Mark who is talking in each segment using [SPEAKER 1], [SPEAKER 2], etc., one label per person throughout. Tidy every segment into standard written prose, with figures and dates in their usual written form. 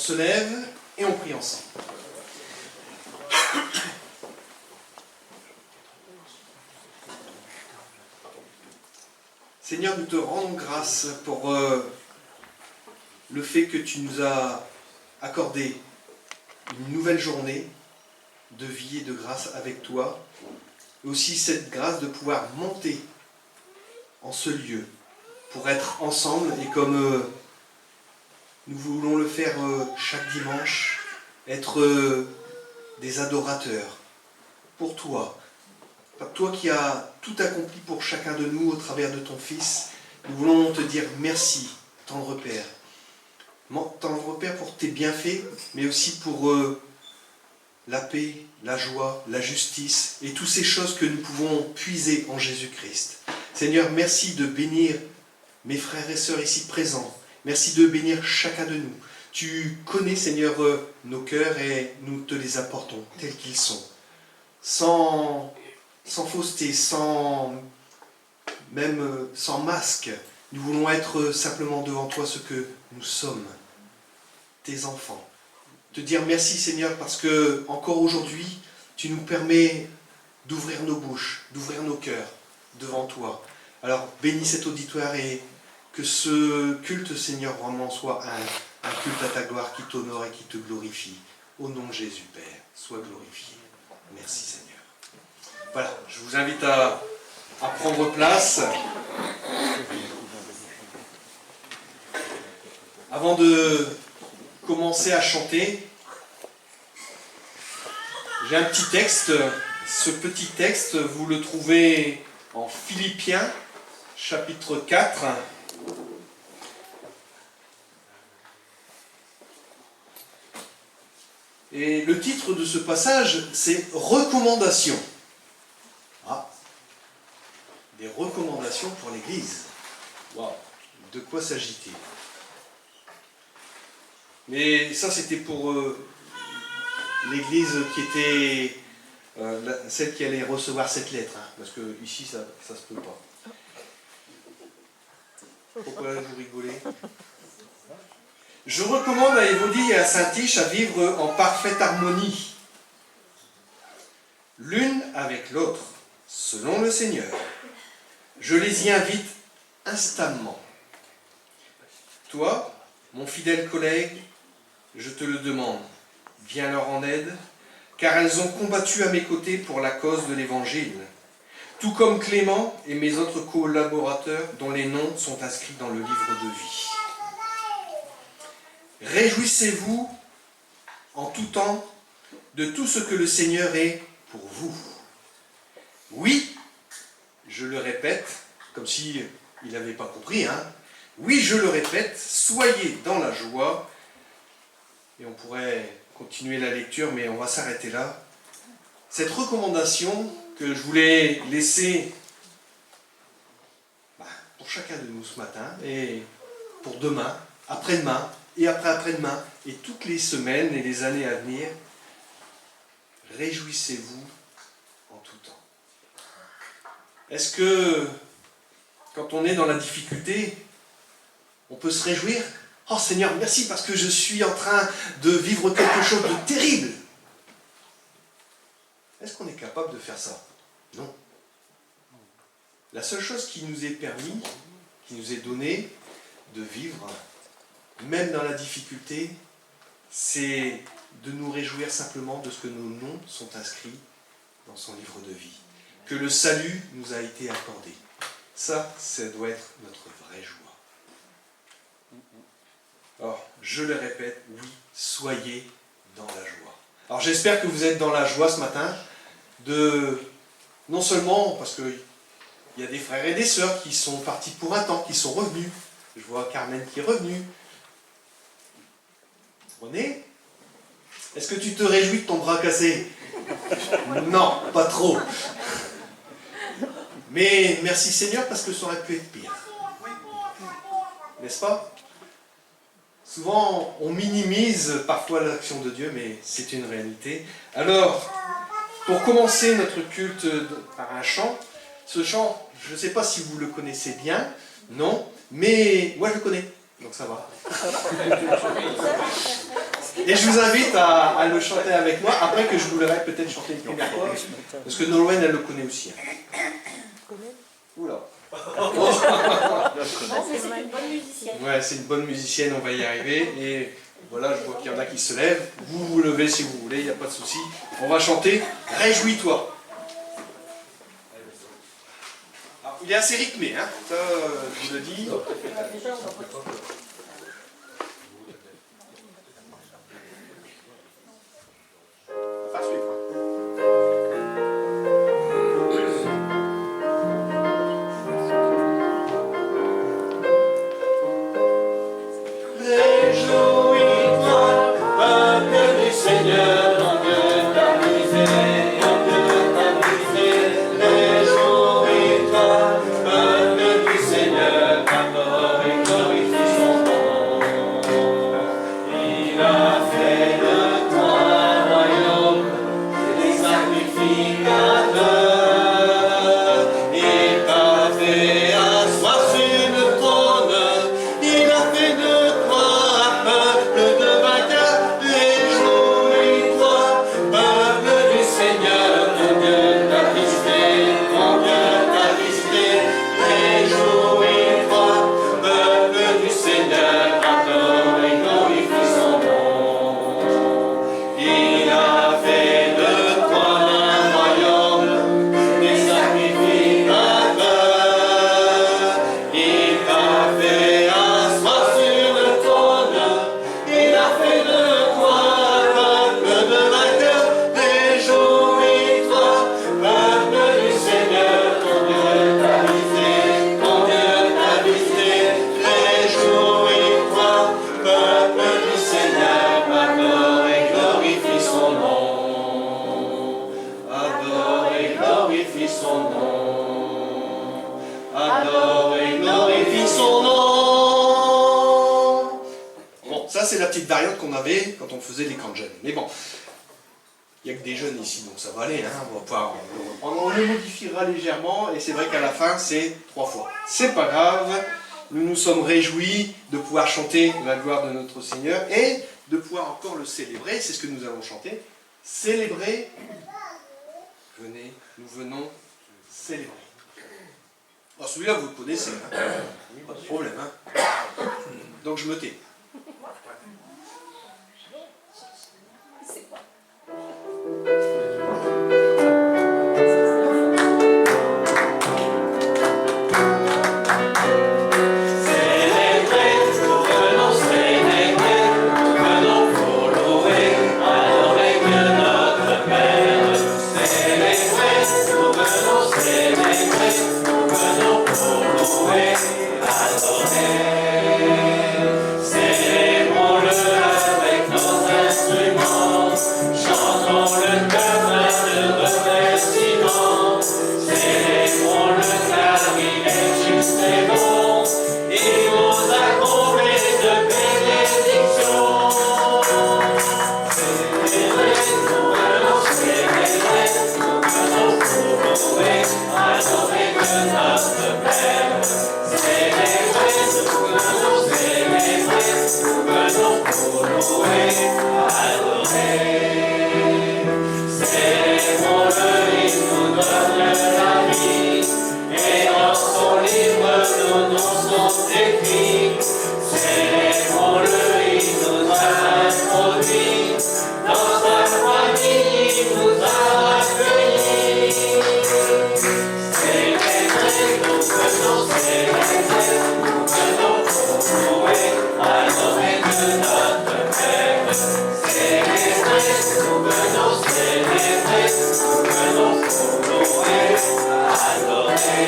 [SPEAKER 1] se lève et on prie ensemble. Seigneur, nous te rendons grâce pour le fait que tu nous as accordé une nouvelle journée de vie et de grâce avec toi, et aussi cette grâce de pouvoir monter en ce lieu pour être ensemble, et comme nous voulons le faire chaque dimanche, être des adorateurs pour toi. Toi qui as tout accompli pour chacun de nous au travers de ton Fils, nous voulons te dire merci, tendre Père. Tendre Père pour tes bienfaits, mais aussi pour la paix, la joie, la justice et toutes ces choses que nous pouvons puiser en Jésus-Christ. Seigneur, merci de bénir mes frères et sœurs ici présents. Merci de bénir chacun de nous. Tu connais, Seigneur, nos cœurs et nous te les apportons tels qu'ils sont. Sans fausseté, même sans masque. Nous voulons être simplement devant toi ce que nous sommes, tes enfants. Te dire merci Seigneur parce que encore aujourd'hui, tu nous permets d'ouvrir nos bouches, d'ouvrir nos cœurs devant toi. Alors bénis cet auditoire et que ce culte Seigneur vraiment soit un culte à ta gloire qui t'honore et qui te glorifie. Au nom de Jésus Père, sois glorifié. Merci Seigneur. Voilà, je vous invite à prendre place. Avant de commencer à chanter, j'ai un petit texte. Ce petit texte, vous le trouvez en Philippiens, chapitre 4. Et le titre de ce passage, c'est « Recommandations ». Ah, des recommandations pour l'Église. Waouh, de quoi s'agit-il? Mais ça, c'était pour l'Église qui était celle qui allait recevoir cette lettre, hein, parce que ici, ça se peut pas. Pourquoi vous rigolez? Je recommande à Évodie et à Saint-Tiche à vivre en parfaite harmonie, l'une avec l'autre, selon le Seigneur. Je les y invite instamment. Toi, mon fidèle collègue, je te le demande, viens leur en aide, car elles ont combattu à mes côtés pour la cause de l'Évangile, tout comme Clément et mes autres collaborateurs dont les noms sont inscrits dans le livre de vie. Réjouissez-vous en tout temps de tout ce que le Seigneur est pour vous. Oui, je le répète, comme si il n'avait pas compris, hein. Oui, je le répète, soyez dans la joie. Et on pourrait continuer la lecture, mais on va s'arrêter là. Cette recommandation que je voulais laisser pour chacun de nous ce matin, et pour demain, après-demain, et après-après-demain, et toutes les semaines et les années à venir, réjouissez-vous en tout temps. Est-ce que, quand on est dans la difficulté, on peut se réjouir? Oh Seigneur, merci parce que je suis en train de vivre quelque chose de terrible. Est-ce qu'on est capable de faire ça? Non. La seule chose qui nous est permis, qui nous est donnée de vivre, même dans la difficulté, c'est de nous réjouir simplement de ce que nos noms sont inscrits dans son livre de vie. Que le salut nous a été accordé. Ça doit être notre vraie joie. Alors, je le répète, oui, soyez dans la joie. Alors j'espère que vous êtes dans la joie ce matin, non seulement parce qu'il y a des frères et des sœurs qui sont partis pour un temps, qui sont revenus. Je vois Carmen qui est revenue. René, est-ce que tu te réjouis de ton bras cassé? Non, pas trop. Mais merci Seigneur parce que ça aurait pu être pire. N'est-ce pas? Souvent, on minimise parfois l'action de Dieu, mais c'est une réalité. Alors, pour commencer notre culte par un chant, ce chant, je ne sais pas si vous le connaissez bien, non, mais moi je le connais, donc ça va. Et je vous invite à le chanter avec moi, après que je vous l'aurai peut-être chanté une première fois, parce que Nolwenn, elle le connaît aussi. Oula.
[SPEAKER 2] C'est une bonne musicienne.
[SPEAKER 1] Ouais, c'est une bonne musicienne, on va y arriver. Et voilà, je vois qu'il y en a qui se lèvent. Vous vous levez si vous voulez, il n'y a pas de souci. On va chanter Réjouis-toi. Alors, il est assez rythmé, hein. Ça, je vous le dis. Pas suivre.
[SPEAKER 3] Réjouis-toi, peuple du Seigneur, ton Dieu t'a brisé, ton Dieu t'a brisé. Réjouis-toi, peuple du Seigneur, adore et glorifie son nom. Il a fait de toi un royaume, des sacrificateurs. Il t'a fait asseoir sur le trône, il a fait de toi un peuple de vainqueurs. Réjouis-toi, peuple du Seigneur, ton Dieu t'a visité, ton Dieu t'a visité. Réjouis-toi, peuple du Seigneur, adore et glorifie son nom. Il a fait de toi un royaume, des sacrificateurs. Il t'a fait asseoir sur le trône, il a fait de toi un peuple de vainqueurs. Réjouis-toi, peuple du Seigneur, ton Dieu t'a visité, ton Dieu t'a visité. Réjouis-toi, peuple du Seigneur, adore et glorifie son nom. Adore et glorifie son nom. Adore et glorifie son nom.
[SPEAKER 1] Bon, ça c'est la petite variante qu'on avait quand on faisait les camps de jeunes. Mais bon, il n'y a que des jeunes ici, donc ça va aller. Hein. On le modifiera légèrement, et c'est vrai qu'à la fin, c'est 3 fois. C'est pas grave, nous nous sommes réjouis de pouvoir chanter la gloire de notre Seigneur et de pouvoir encore le célébrer. C'est ce que nous allons chanter. Célébrer. Venez, nous venons célébrer. Alors celui-là, vous le connaissez, hein. Pas de problème. Hein. Donc je me tais.
[SPEAKER 2] C'est quoi?
[SPEAKER 3] Célébrer, nous venons célébrer, nous venons pour louer, adorer Dieu notre Père. Célébrer, nous venons célébrer, nous venons pour louer, adorer. Célébrons-le avec nos instruments, chantons-le comme un de remerciement. Célébrons-le car il est juste et bon, il nous a comblés de bénédictions. Célébrer, nous allons célébrer, nous venons pour louer, adorer Dieu notre Père. Célébrer, nous venons célébrer, nous venons pour louer, adorer. Célébrons-le, il nous donne la vie, et dans son livre nos noms sont écrits. Célébrons-le, il nous a introduits, dans sa famille il nous a accueillis. Célébrer, nous venons célébrer, nous venons pour louer, adorer Dieu notre Père. Célébrer, nous venons célébrer, nous venons pour louer, adorer.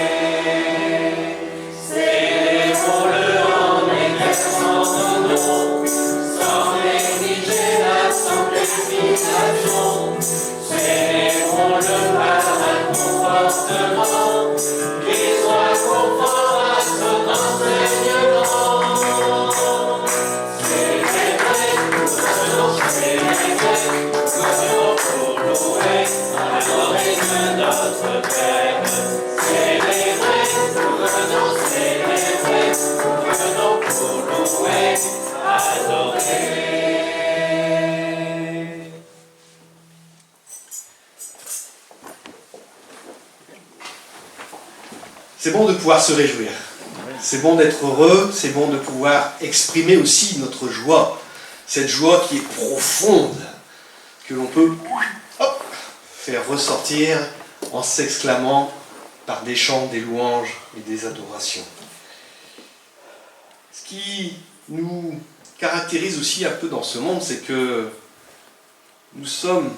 [SPEAKER 3] Célébrons-le en exerçant nos noms, sans négliger la sanctification. Célébrons-le par un comportement qui soit conforme à son enseignement. Célébrer, nous venons célébrer, nous venons pour louer, adorer Dieu notre Père. Célébrer, nous venons célébrer, nous venons pour louer, adorer.
[SPEAKER 1] C'est bon de pouvoir se réjouir. C'est bon d'être heureux, c'est bon de pouvoir exprimer aussi notre joie. Cette joie qui est profonde, que l'on peut faire ressortir en s'exclamant par des chants, des louanges et des adorations. Ce qui nous caractérise aussi un peu dans ce monde, c'est que nous sommes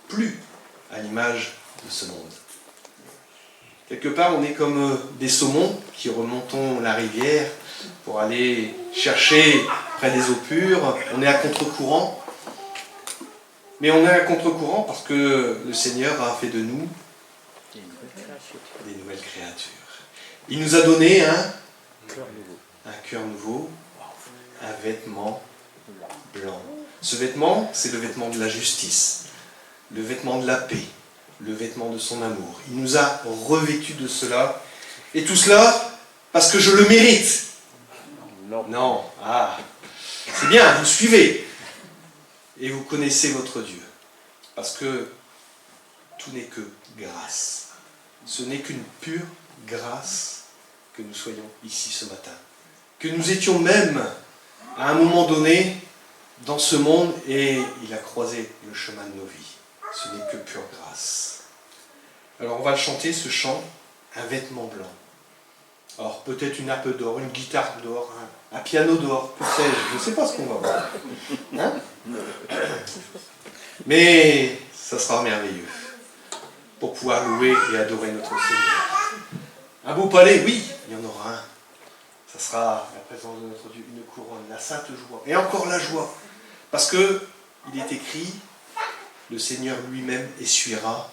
[SPEAKER 1] plus à l'image de ce monde. Quelque part, on est comme des saumons qui remontons la rivière pour aller chercher près des eaux pures. On est à contre-courant. Mais on est à contre-courant parce que le Seigneur a fait de nous des nouvelles créatures. Il nous a donné un cœur nouveau, un vêtement blanc. Ce vêtement, c'est le vêtement de la justice, le vêtement de la paix, le vêtement de son amour. Il nous a revêtus de cela. Et tout cela parce que je le mérite. Non. C'est bien, vous suivez. Et vous connaissez votre Dieu. Parce que tout n'est que grâce. Ce n'est qu'une pure grâce que nous soyons ici ce matin. Que nous étions même, à un moment donné, dans ce monde et il a croisé le chemin de nos vies. Ce n'est que pure grâce. Alors on va chanter ce chant, un vêtement blanc. Alors peut-être une harpe d'or, une guitare d'or, un piano d'or, que sais-je, je ne sais pas ce qu'on va voir. Hein? Mais ça sera merveilleux pour pouvoir louer et adorer notre Seigneur. Un beau palais, oui, il y en aura un. Ça sera la présence de notre Dieu, une couronne, la sainte joie. Et encore la joie. Parce que il est écrit, le Seigneur lui-même essuiera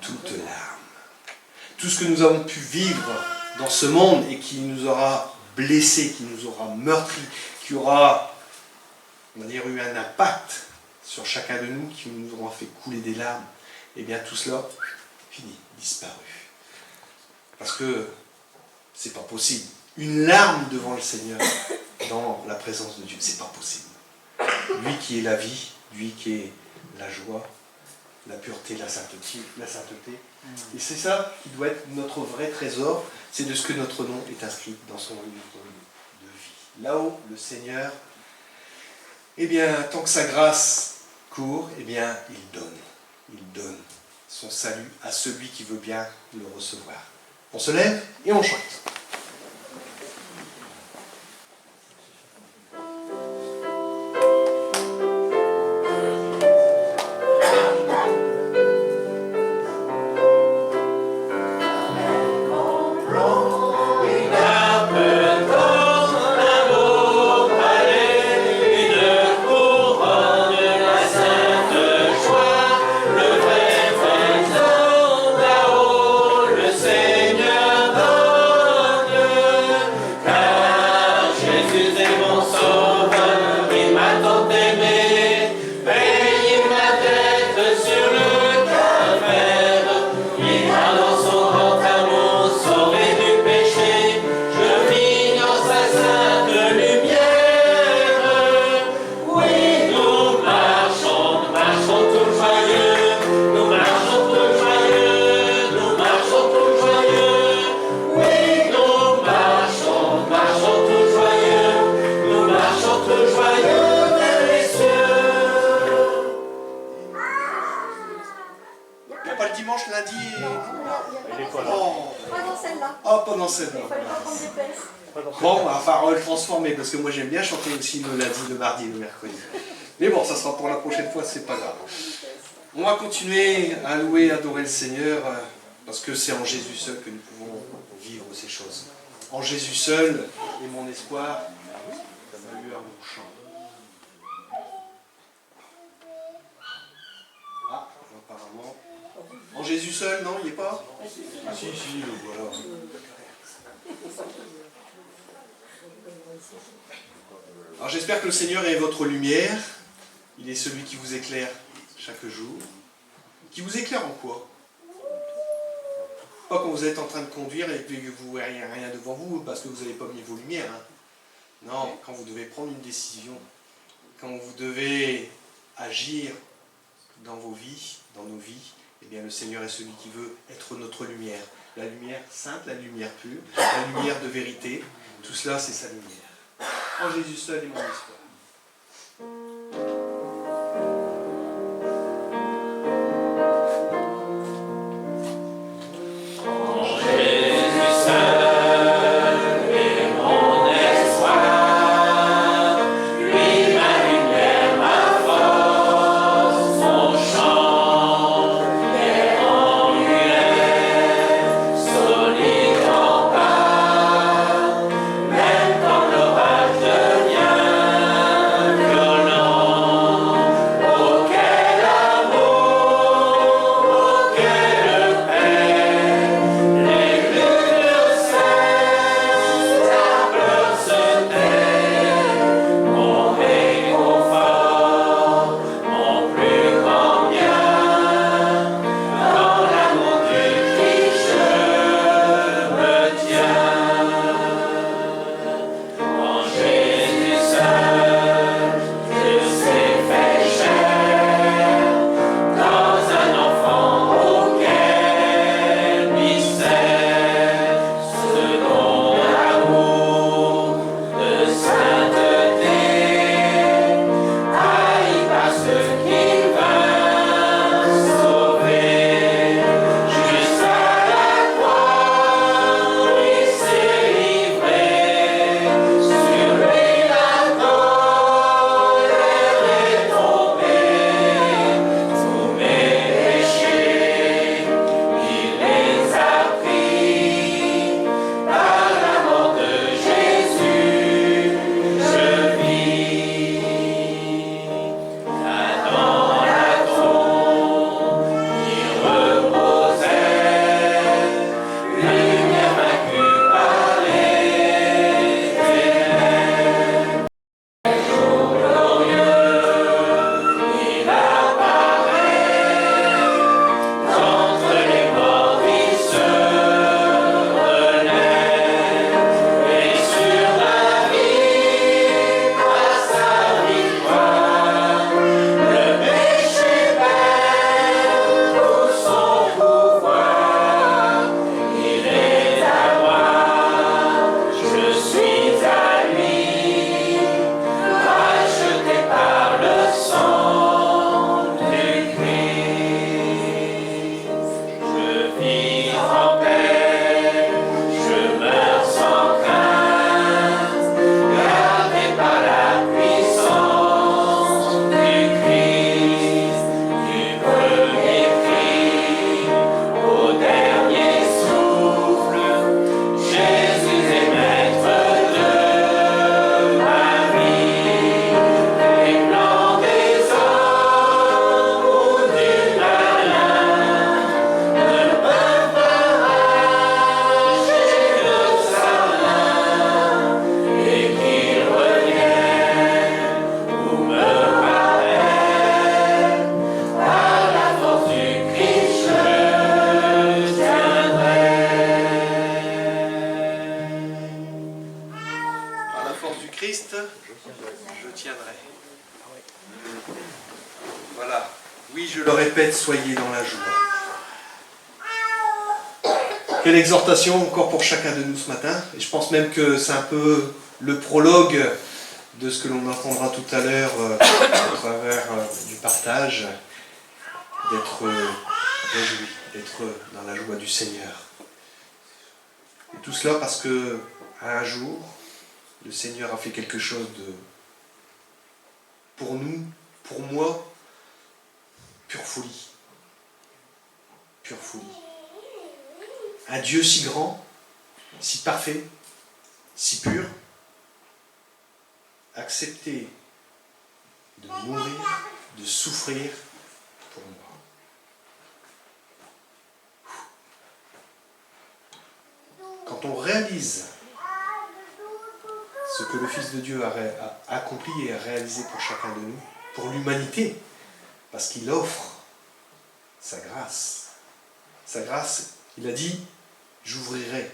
[SPEAKER 1] toute larme. Tout ce que nous avons pu vivre dans ce monde et qui nous aura blessés, qui nous aura meurtris, qui aura, on va dire, eu un impact sur chacun de nous, qui nous aura fait couler des larmes, eh bien tout cela, fini, disparu. Parce que c'est pas possible. Une larme devant le Seigneur, dans la présence de Dieu, c'est pas possible. Lui qui est la vie, lui qui est la joie, la pureté, la sainteté. Et c'est ça qui doit être notre vrai trésor, c'est de ce que notre nom est inscrit dans son livre de vie. Là-haut, le Seigneur, eh bien, tant que sa grâce court, eh bien, il donne son salut à celui qui veut bien le recevoir. On se lève et on chante. Bon, enfin, on va le transformer, parce que moi j'aime bien chanter aussi le lundi, le mardi et le mercredi. Mais bon, ça sera pour la prochaine fois, c'est pas grave. On va continuer à louer, adorer le Seigneur, parce que c'est en Jésus seul que nous pouvons vivre ces choses. En Jésus seul est mon espoir, ma lueur, mon chant. Ah, apparemment. En Jésus seul, non, il n'y est pas? Si, le voilà. Alors j'espère que le Seigneur est votre lumière. Il est celui qui vous éclaire chaque jour. Qui vous éclaire en quoi? Pas quand vous êtes en train de conduire et que vous ne voyez rien devant vous parce que vous n'avez pas mis vos lumières. Hein. Non, quand vous devez prendre une décision, quand vous devez agir dans vos vies, dans nos vies, eh bien le Seigneur est celui qui veut être notre lumière. La lumière sainte, la lumière pure, la lumière de vérité. Tout cela, c'est sa lumière. En Jésus seul est mon espoir. Voilà. Oui, je le répète, soyez dans la joie. Quelle exhortation encore pour chacun de nous ce matin. Et je pense même que c'est un peu le prologue de ce que l'on entendra tout à l'heure au travers du partage, d'être réjoui, d'être dans la joie du Seigneur. Et tout cela parce que à un jour, le Seigneur a fait quelque chose de, pour nous, pour moi, pure folie. Pure folie. Un Dieu si grand, si parfait, si pur, accepter de mourir, de souffrir pour moi. Quand on réalise ce que le Fils de Dieu a accompli et a réalisé pour chacun de nous, pour l'humanité, parce qu'il offre sa grâce. Sa grâce, il a dit, j'ouvrirai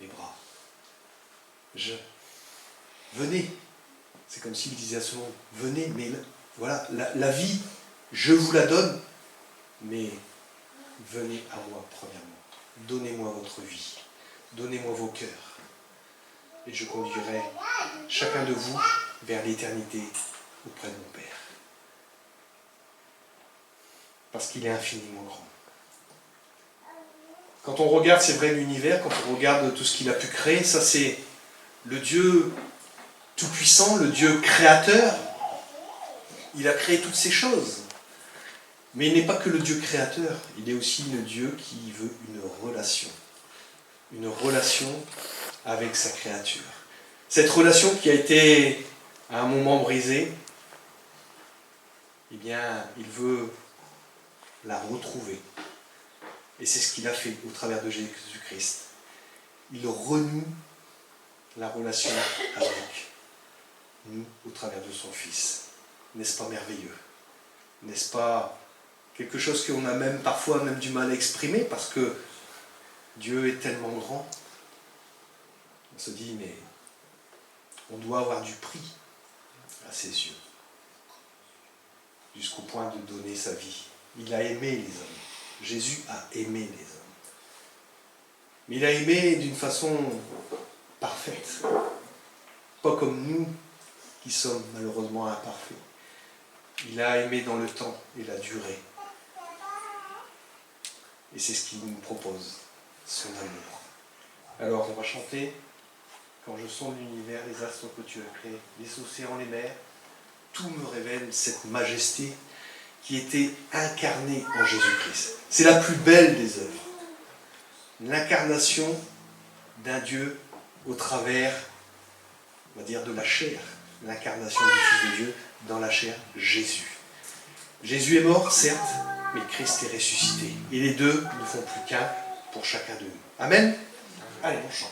[SPEAKER 1] les bras. Venez. C'est comme s'il disait à ce monde, venez, mais voilà, la vie, je vous la donne, mais venez à moi premièrement. Donnez-moi votre vie. Donnez-moi vos cœurs. Et je conduirai chacun de vous vers l'éternité auprès de mon Père. Parce qu'il est infiniment grand. Quand on regarde, c'est vrai, l'univers, quand on regarde tout ce qu'il a pu créer, ça c'est le Dieu tout-puissant, le Dieu créateur. Il a créé toutes ces choses. Mais il n'est pas que le Dieu créateur, il est aussi le Dieu qui veut une relation. Une relation avec sa créature. Cette relation qui a été à un moment brisée, eh bien, il veut la retrouver. Et c'est ce qu'il a fait au travers de Jésus-Christ. Il renoue la relation avec nous au travers de son Fils. N'est-ce pas merveilleux? N'est-ce pas quelque chose qu'on a même parfois même du mal à exprimer parce que Dieu est tellement grand. On se dit, mais on doit avoir du prix à ses yeux. Jusqu'au point de donner sa vie. Il a aimé les hommes. Jésus a aimé les hommes. Mais il a aimé d'une façon parfaite. Pas comme nous qui sommes malheureusement imparfaits. Il a aimé dans le temps et la durée. Et c'est ce qu'il nous propose, son amour. Alors on va chanter « Quand je sonde l'univers, les astres que tu as créés, les océans, les mers, tout me révèle cette majesté qui était incarnée en Jésus-Christ. » C'est la plus belle des œuvres. L'incarnation d'un Dieu au travers, on va dire, de la chair. L'incarnation du Fils de Dieu dans la chair, Jésus. Jésus est mort, certes, mais Christ est ressuscité. Et les deux ne font plus qu'un pour chacun de nous. Amen. Allez, on chante.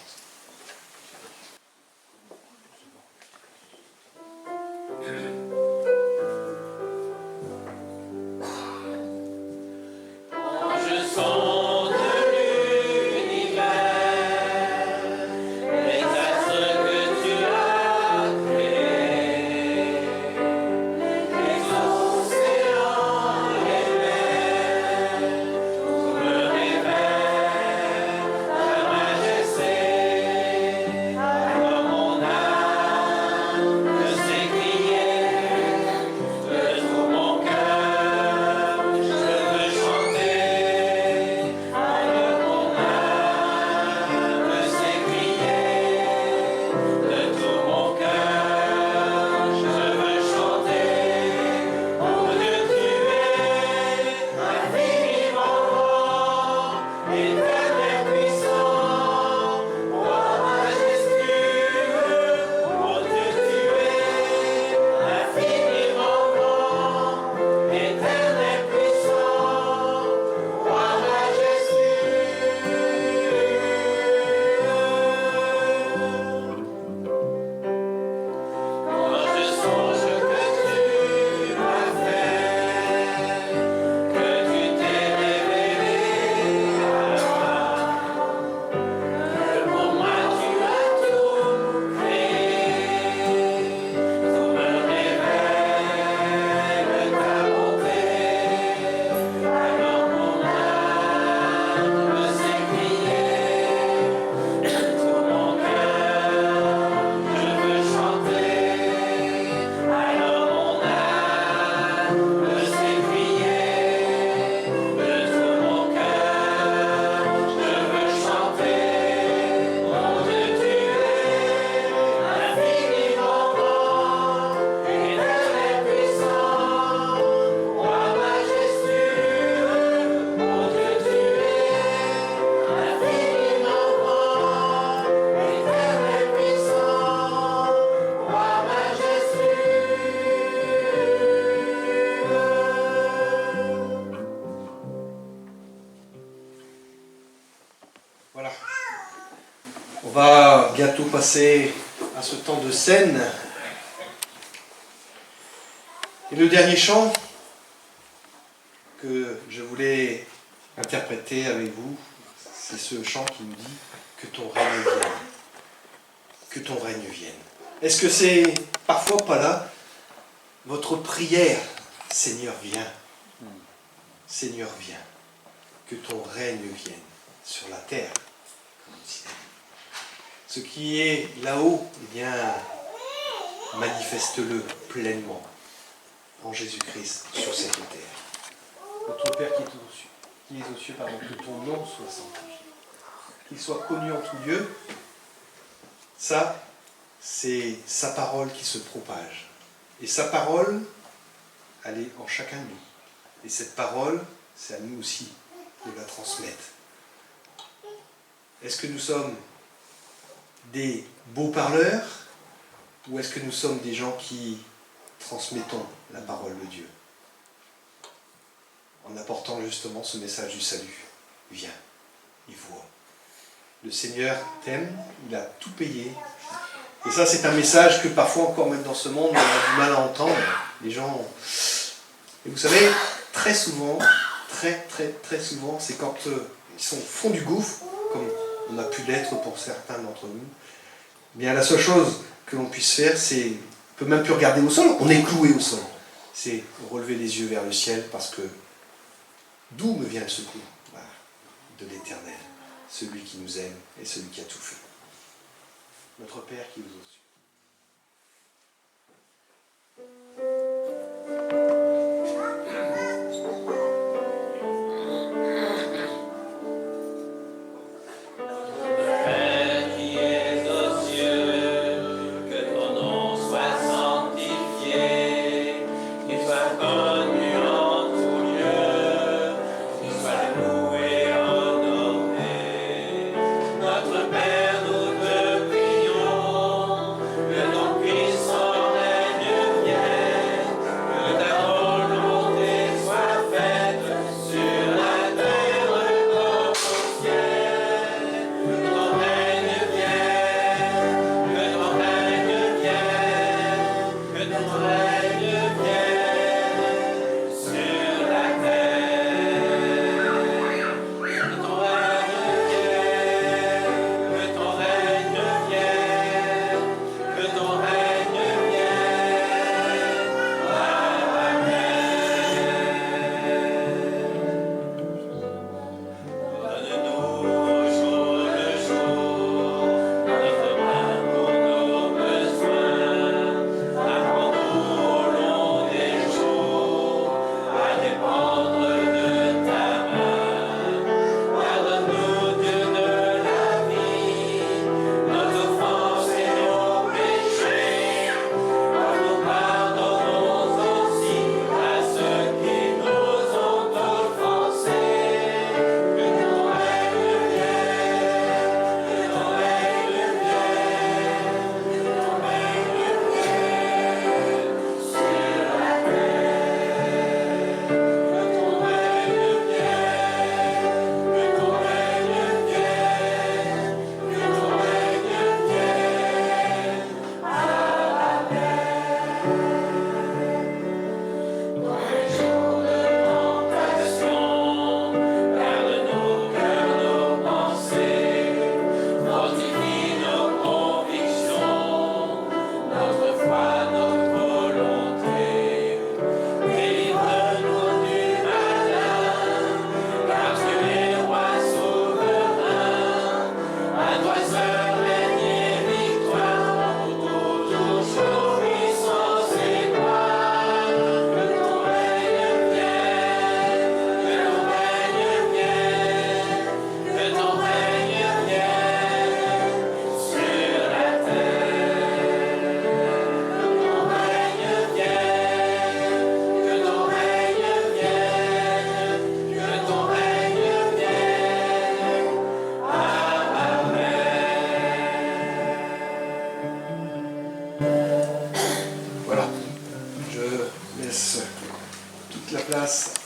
[SPEAKER 1] On va bientôt passer à ce temps de scène. Et le dernier chant que je voulais interpréter avec vous, c'est ce chant qui nous dit « Que ton règne vienne ». Que ton règne vienne. Est-ce que c'est parfois pas là votre prière « Seigneur, viens ». Seigneur, viens. que ton règne vienne sur la terre, comme on dit. Ce qui est là-haut, eh bien, manifeste-le pleinement en Jésus-Christ sur cette terre. Notre Père qui est aux cieux, que ton nom soit sanctifié, qu'il soit connu en tout lieu. Ça, c'est sa parole qui se propage. Et sa parole, elle est en chacun de nous. Et cette parole, c'est à nous aussi de la transmettre. Est-ce que nous sommes des beaux parleurs ou est-ce que nous sommes des gens qui transmettons la parole de Dieu en apportant justement ce message du salut? Viens et vois. Le Seigneur t'aime, il a tout payé. Et ça, c'est un message que parfois, encore même dans ce monde, on a du mal à entendre. Les gens... Et vous savez, très souvent, très souvent, c'est quand ils sont au fond du gouffre, comme on a pu l'être pour certains d'entre nous, bien la seule chose que l'on puisse faire, c'est, on ne peut même plus regarder au sol, on est cloué au sol. C'est relever les yeux vers le ciel, parce que d'où me vient le secours? Voilà, de l'Éternel, celui qui nous aime et celui qui a tout fait. Notre Père qui est aux cieux.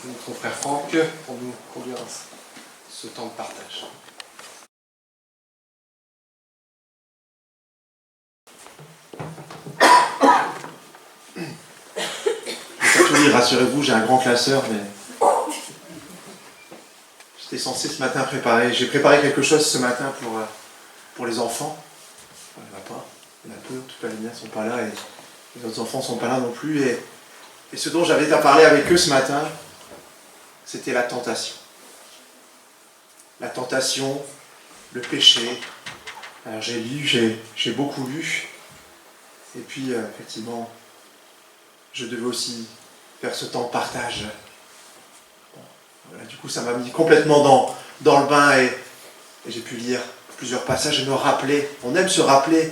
[SPEAKER 1] de notre frère Franck pour nous conduire à ce temps de partage.
[SPEAKER 4] Je vais pas tout lire, rassurez-vous, j'ai un grand classeur, mais j'étais censé ce matin préparer. J'ai préparé quelque chose ce matin pour les enfants. Il n'y en a pas, il y en a peu, en tout cas les miens ne sont pas là et les autres enfants ne sont pas là non plus. Et ce dont j'avais à parler avec eux ce matin, c'était la tentation. la tentation, le péché. Alors j'ai lu, j'ai beaucoup lu. Et puis, effectivement, je devais aussi faire ce temps de partage. Bon, voilà, du coup, ça m'a mis complètement dans le bain et j'ai pu lire plusieurs passages et me rappeler. On aime se rappeler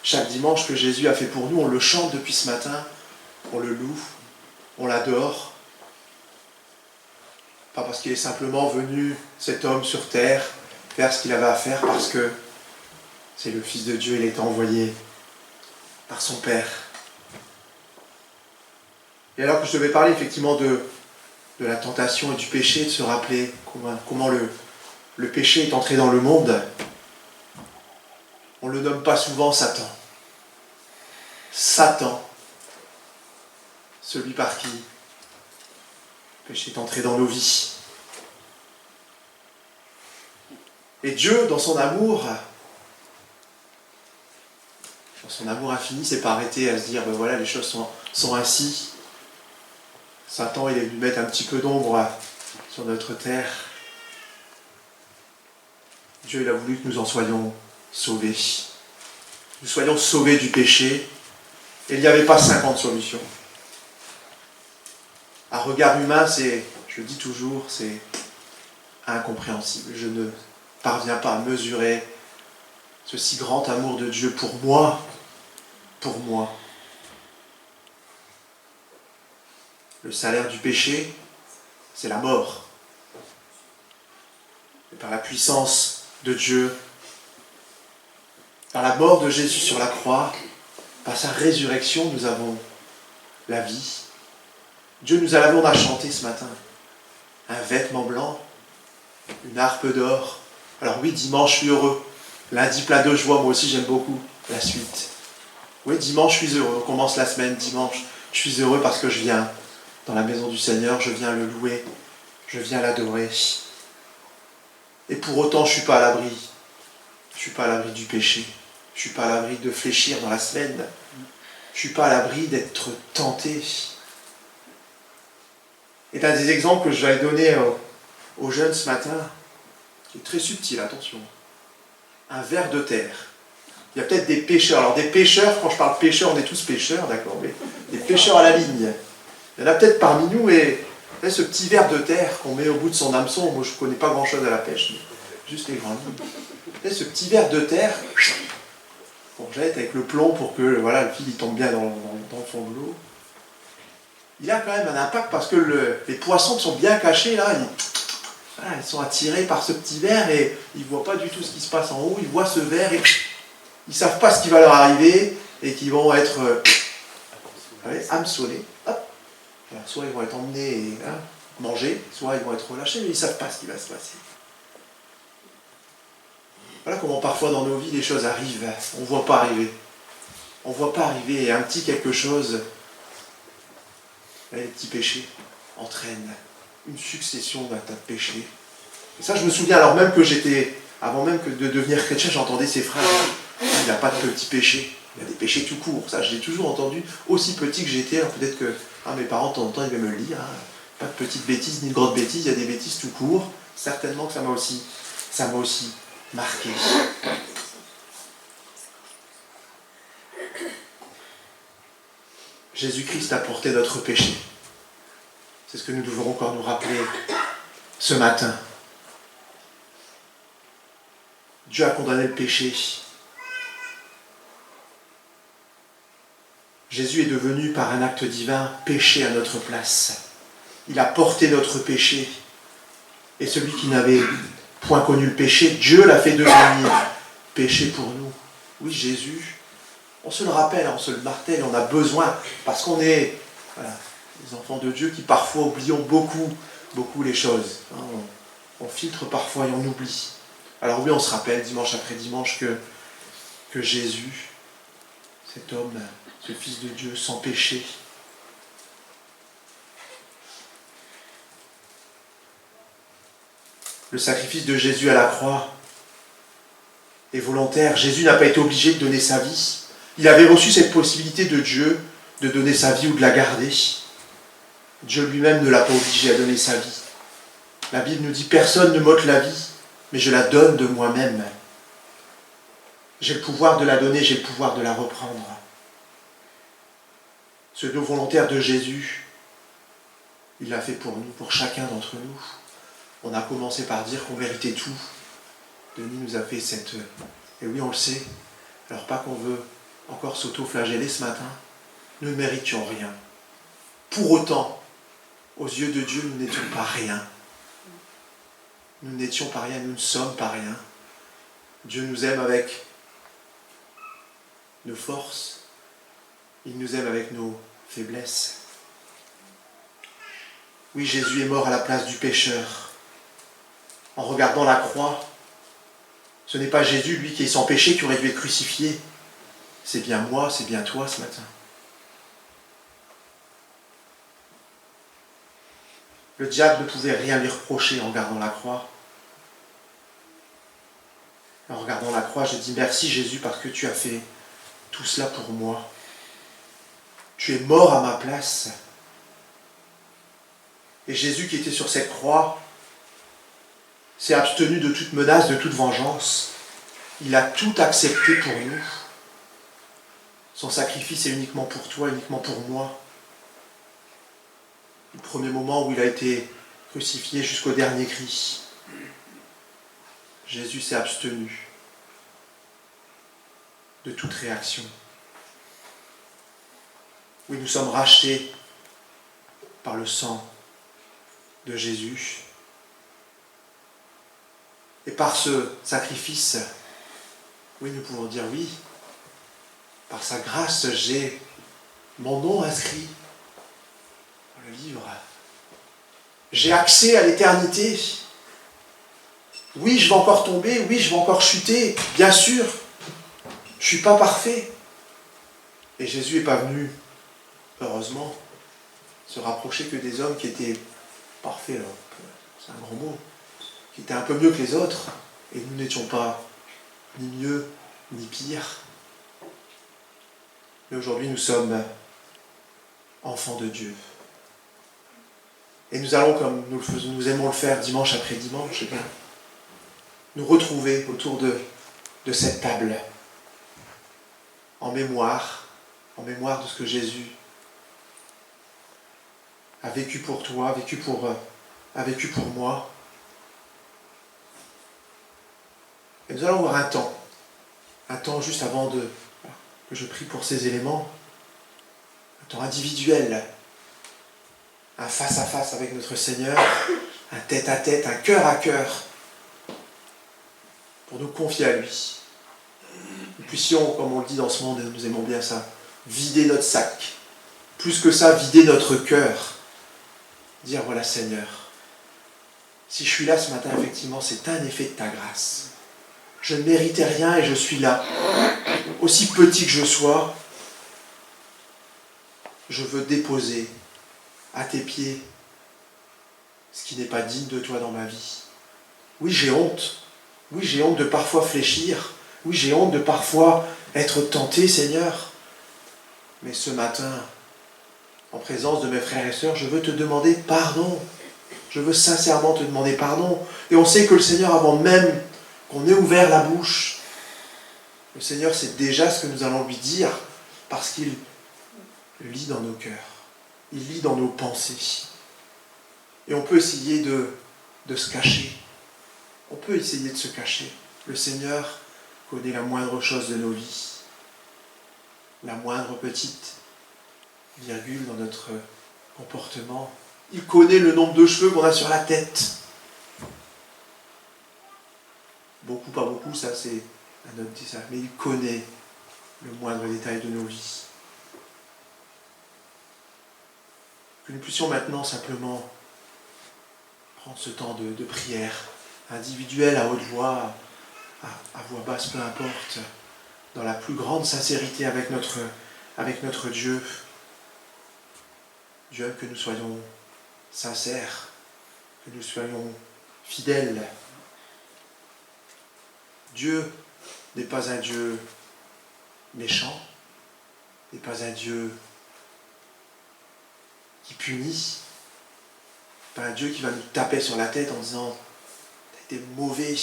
[SPEAKER 4] chaque dimanche que Jésus a fait pour nous. On le chante depuis ce matin, on le loue, on l'adore. Pas parce qu'il est simplement venu, cet homme sur terre, faire ce qu'il avait à faire, parce que c'est le Fils de Dieu, il a été envoyé par son Père. Et alors que je devais parler effectivement de la tentation et du péché, de se rappeler comment le péché est entré dans le monde, on ne le nomme pas souvent Satan. Satan, celui par qui le péché est entré dans nos vies. Et Dieu, dans son amour infini, s'est pas arrêté à se dire, ben voilà, les choses sont ainsi. Satan, il est venu mettre un petit peu d'ombre sur notre terre. Dieu, il a voulu que nous en soyons sauvés. Nous soyons sauvés du péché. Et il n'y avait pas 50 solutions. À regard humain, je le dis toujours, c'est incompréhensible. Je ne parviens pas à mesurer ce si grand amour de Dieu pour moi. Pour moi. Le salaire du péché, c'est la mort. Et par la puissance de Dieu, par la mort de Jésus sur la croix, par sa résurrection, nous avons la vie. Dieu nous a lavé, on a chanté ce matin. Un vêtement blanc, une harpe d'or. Alors oui, dimanche, je suis heureux. Lundi, plein de joie, moi aussi j'aime beaucoup la suite. Oui, dimanche, je suis heureux. On commence la semaine, dimanche. Je suis heureux parce que je viens dans la maison du Seigneur, je viens le louer, je viens l'adorer. Et pour autant, je ne suis pas à l'abri. Je ne suis pas à l'abri du péché. Je ne suis pas à l'abri de fléchir dans la semaine. Je ne suis pas à l'abri d'être tenté. Et un des exemples que je vais donner aux jeunes ce matin, qui est très subtil, attention. Un ver de terre. Il y a peut-être des pêcheurs. Alors des pêcheurs, quand je parle pêcheurs, on est tous pêcheurs, d'accord, mais des pêcheurs à la ligne. Il y en a peut-être parmi nous, et ce petit ver de terre qu'on met au bout de son hameçon, moi je ne connais pas grand-chose à la pêche, mais juste les grandes lignes. Ce petit ver de terre, qu'on jette avec le plomb pour que voilà, le fil il tombe bien dans le fond de l'eau. Il a quand même un impact parce que les poissons qui sont bien cachés, là, ils sont attirés par ce petit ver et ils ne voient pas du tout ce qui se passe en haut, ils voient ce ver et ils ne savent pas ce qui va leur arriver et qu'ils vont être hameçonnés. Alors, soit ils vont être emmenés et mangés, soit ils vont être relâchés, mais ils ne savent pas ce qui va se passer. Voilà comment parfois dans nos vies les choses arrivent, on ne voit pas arriver. On ne voit pas arriver et un petit quelque chose, les petits péchés entraînent une succession d'un tas de péchés. Et ça je me souviens alors même que avant même de devenir chrétien, j'entendais ces phrases, il n'y a pas de petits péchés, il y a des péchés tout court. Ça je l'ai toujours entendu, aussi petit que j'étais, alors peut-être que mes parents de temps en temps ils devaient me le dire, pas de petites bêtises ni de grandes bêtises, il y a des bêtises tout court. Certainement que ça m'a aussi marqué. Jésus-Christ a porté notre péché. C'est ce que nous devons encore nous rappeler ce matin. Dieu a condamné le péché. Jésus est devenu par un acte divin péché à notre place. Il a porté notre péché. Et celui qui n'avait point connu le péché, Dieu l'a fait devenir péché pour nous. Oui, Jésus, on se le rappelle, on se le martèle, on a besoin, parce qu'on est des enfants de Dieu qui parfois oublions beaucoup les choses. On filtre parfois et on oublie. Alors oui, on se rappelle dimanche après dimanche que Jésus, cet homme, ce Fils de Dieu sans péché, le sacrifice de Jésus à la croix est volontaire. Jésus n'a pas été obligé de donner sa vie. Il avait reçu cette possibilité de Dieu de donner sa vie ou de la garder. Dieu lui-même ne l'a pas obligé à donner sa vie. La Bible nous dit « Personne ne m'ôte la vie, mais je la donne de moi-même. J'ai le pouvoir de la donner, j'ai le pouvoir de la reprendre. Ce don volontaire de Jésus, il l'a fait pour nous, pour chacun d'entre nous. On a commencé par dire qu'on méritait tout. Denis nous a fait cette... Et oui, on le sait. Alors pas qu'on veut encore s'auto-flageller ce matin. Nous ne méritions rien. Pour autant, aux yeux de Dieu, nous n'étions pas rien. Nous n'étions pas rien, nous ne sommes pas rien. Dieu nous aime avec nos forces. Il nous aime avec nos faiblesses. Oui, Jésus est mort à la place du pécheur. En regardant la croix, ce n'est pas Jésus, lui, qui est sans péché, qui aurait dû être crucifié. C'est bien moi, c'est bien toi ce matin. Le diable ne pouvait rien lui reprocher en regardant la croix. En regardant la croix, je dis merci Jésus parce que tu as fait tout cela pour moi. Tu es mort à ma place. Et Jésus qui était sur cette croix s'est abstenu de toute menace, de toute vengeance. Il a tout accepté pour nous. Son sacrifice est uniquement pour toi, uniquement pour moi. Le premier moment où il a été crucifié jusqu'au dernier cri, Jésus s'est abstenu de toute réaction. Oui, nous sommes rachetés par le sang de Jésus. Et par ce sacrifice, oui, nous pouvons dire oui, par sa grâce, j'ai mon nom inscrit dans le livre. J'ai accès à l'éternité. Oui, je vais encore tomber, oui, je vais encore chuter, bien sûr. Je ne suis pas parfait. Et Jésus n'est pas venu, heureusement, se rapprocher que des hommes qui étaient parfaits, alors, c'est un grand mot, qui étaient un peu mieux que les autres, et nous n'étions pas ni mieux ni pire. Mais aujourd'hui, nous sommes enfants de Dieu. Et nous allons, comme nous le faisons, nous aimons le faire dimanche après dimanche, nous retrouver autour de cette table, en mémoire de ce que Jésus a vécu pour toi, a vécu pour moi. Et nous allons avoir un temps juste avant que je prie pour ces éléments, un temps individuel, un face-à-face avec notre Seigneur, un tête-à-tête, un cœur à cœur, pour nous confier à lui. Nous puissions, comme on le dit dans ce monde, et nous aimons bien ça, vider notre sac. Plus que ça, vider notre cœur. Dire, voilà Seigneur, si je suis là ce matin, effectivement, c'est un effet de ta grâce. Je ne méritais rien et je suis là. Aussi petit que je sois, je veux déposer à tes pieds ce qui n'est pas digne de toi dans ma vie. Oui, j'ai honte. Oui, j'ai honte de parfois fléchir. Oui, j'ai honte de parfois être tenté, Seigneur. Mais ce matin, en présence de mes frères et sœurs, je veux te demander pardon. Je veux sincèrement te demander pardon. Et on sait que le Seigneur, avant même qu'on ait ouvert la bouche, le Seigneur sait déjà ce que nous allons lui dire, parce qu'il lit dans nos cœurs. Il lit dans nos pensées. Et on peut essayer de se cacher. On peut essayer de se cacher. Le Seigneur connaît la moindre chose de nos vies. La moindre petite virgule dans notre comportement. Il connaît le nombre de cheveux qu'on a sur la tête. Beaucoup, pas beaucoup, ça c'est un autre détail. Mais il connaît le moindre détail de nos vies. Que nous puissions maintenant simplement prendre ce temps de prière individuelle, à haute voix, à voix basse, peu importe, dans la plus grande sincérité avec notre Dieu. Dieu, que nous soyons sincères, que nous soyons fidèles. Dieu n'est pas un Dieu méchant, n'est pas un Dieu qui punit, pas un Dieu qui va nous taper sur la tête en disant « Tu as été mauvais.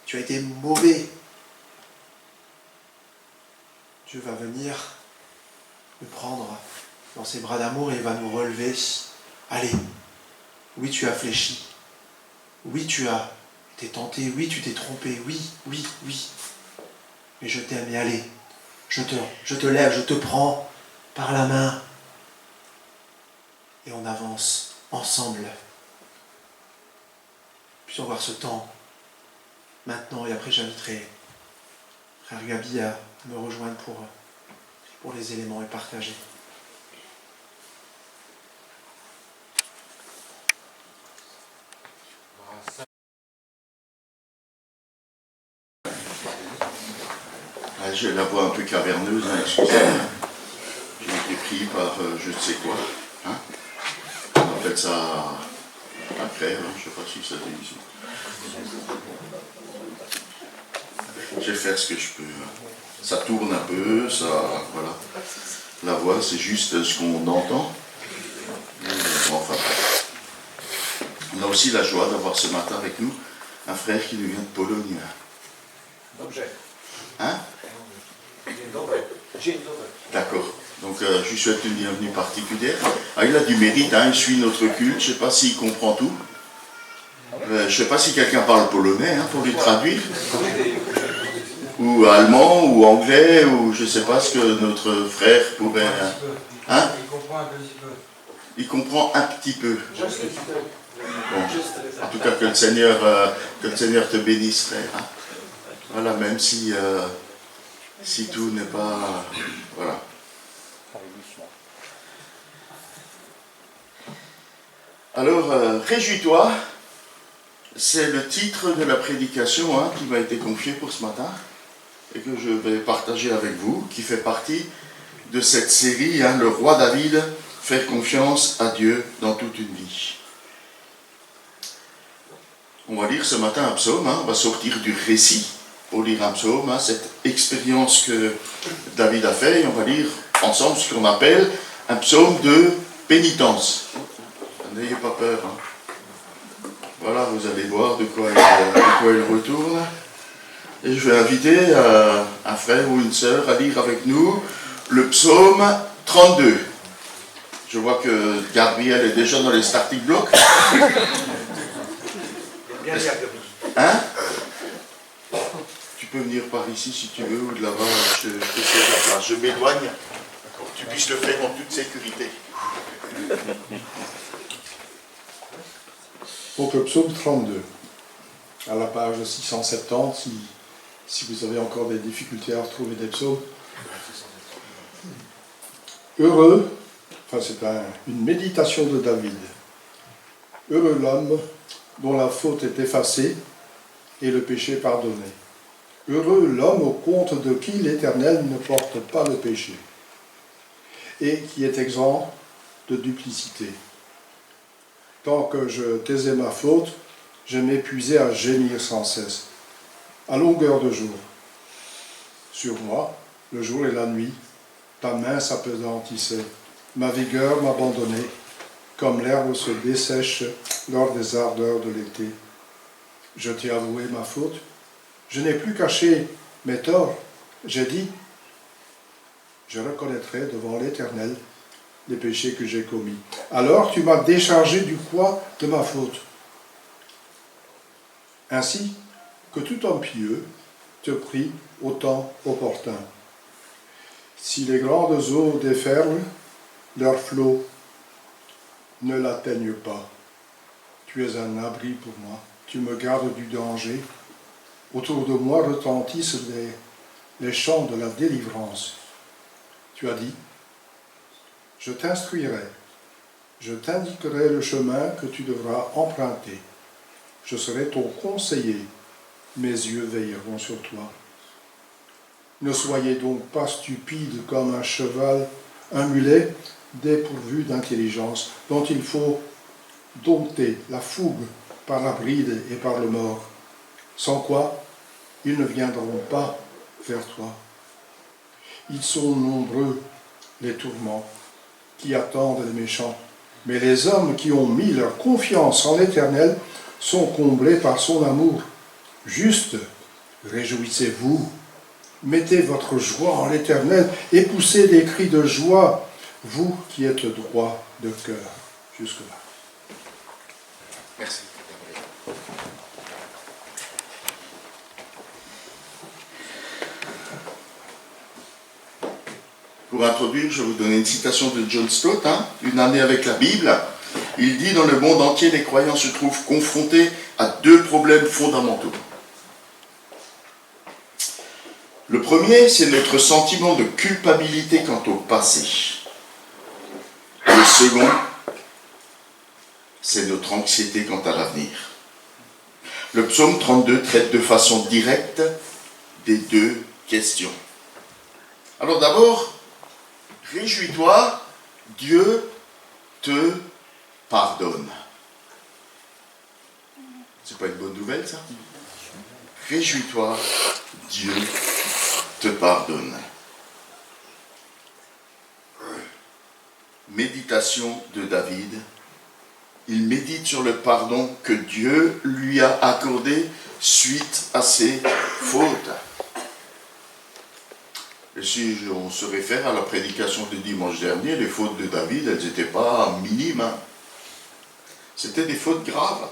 [SPEAKER 4] Tu as été mauvais. Dieu va venir nous prendre dans ses bras d'amour et il va nous relever. Allez, oui, tu as fléchi. Oui, tu as été tenté. Oui, tu t'es trompé. Oui, oui, oui. Mais je t'aime et allez, je te lève, je te prends par la main. Et on avance ensemble. Puissions voir ce temps maintenant et après j'inviterai frère Gabi à me rejoindre pour les éléments et partager.
[SPEAKER 5] J'ai la voix un peu caverneuse, hein, excusez-moi. J'ai été pris par je ne sais quoi. Hein. On appelle ça un frère, hein, je ne sais pas si ça dit ici. Je vais faire ce que je peux. Ça tourne un peu, ça. Voilà. La voix, c'est juste ce qu'on entend. Enfin. On a aussi la joie d'avoir ce matin avec nous un frère qui nous vient de Pologne. Hein? D'accord. Donc je lui souhaite une bienvenue particulière. Ah, il a du mérite, hein, il suit notre culte, je ne sais pas s'il comprend tout. Je ne sais pas si quelqu'un parle polonais hein, pour lui traduire. Ou allemand, ou anglais, ou je ne sais pas ce que notre frère pourrait... Hein? Il comprend un petit peu. Il comprend un petit peu. Bon. En tout cas, que le Seigneur te bénisse, frère. Hein? Voilà, même si tout n'est pas... Voilà. Alors, réjouis-toi, c'est le titre de la prédication hein, qui m'a été confiée pour ce matin et que je vais partager avec vous, qui fait partie de cette série, hein, Le roi David, faire confiance à Dieu dans toute une vie. On va lire ce matin un psaume, hein, on va sortir du récit pour lire un psaume, hein, cette expérience que David a fait, et on va lire ensemble ce qu'on appelle un psaume de pénitence. N'ayez pas peur. Hein. Voilà, vous allez voir de quoi il retourne. Et je vais inviter un frère ou une sœur à lire avec nous le psaume 32. Je vois que Gabriel est déjà dans les starting blocks. Hein? Tu peux venir par ici si tu veux, ou de là-bas, je m'éloigne, pour que tu puisses le faire en toute sécurité.
[SPEAKER 6] Donc le psaume 32, à la page 670, si vous avez encore des difficultés à retrouver des psaumes. Heureux, enfin c'est une méditation de David. Heureux l'homme dont la faute est effacée et le péché pardonné. Heureux l'homme au compte de qui l'Éternel ne porte pas le péché et qui est exempt de duplicité. Tant que je taisais ma faute, je m'épuisais à gémir sans cesse, à longueur de jour. Sur moi, le jour et la nuit, ta main s'apesantissait, ma vigueur m'abandonnait, comme l'herbe se dessèche lors des ardeurs de l'été. Je t'ai avoué ma faute, je n'ai plus caché mes torts, j'ai dit, je reconnaîtrai devant l'Éternel les péchés que j'ai commis. Alors tu m'as déchargé du poids de ma faute. Ainsi que tout homme pieux te prie au temps opportun. Si les grandes eaux déferlent, leurs flots ne l'atteignent pas. Tu es un abri pour moi, tu me gardes du danger. Autour de moi retentissent les chants de la délivrance. Tu as dit, je t'instruirai, je t'indiquerai le chemin que tu devras emprunter. Je serai ton conseiller, mes yeux veilleront sur toi. Ne soyez donc pas stupides comme un cheval, un mulet dépourvu d'intelligence, dont il faut dompter la fougue par la bride et par le mors, sans quoi ils ne viendront pas vers toi. Ils sont nombreux, les tourments, qui attendent les méchants, mais les hommes qui ont mis leur confiance en l'Éternel sont comblés par son amour. Juste, réjouissez-vous, mettez votre joie en l'Éternel et poussez des cris de joie, vous qui êtes droit de cœur. Jusque-là.
[SPEAKER 5] Merci. Pour introduire, je vais vous donner une citation de John Stott, Une année avec la Bible. Il dit, dans le monde entier, les croyants se trouvent confrontés à deux problèmes fondamentaux. Le premier, c'est notre sentiment de culpabilité quant au passé. Le second, c'est notre anxiété quant à l'avenir. Le psaume 32 traite de façon directe des deux questions. Alors d'abord, réjouis-toi, Dieu te pardonne. C'est pas une bonne nouvelle, ça? Réjouis-toi, Dieu te pardonne. Méditation de David. Il médite sur le pardon que Dieu lui a accordé suite à ses fautes. Et si on se réfère à la prédication de dimanche dernier, les fautes de David, elles n'étaient pas minimes. C'était des fautes graves.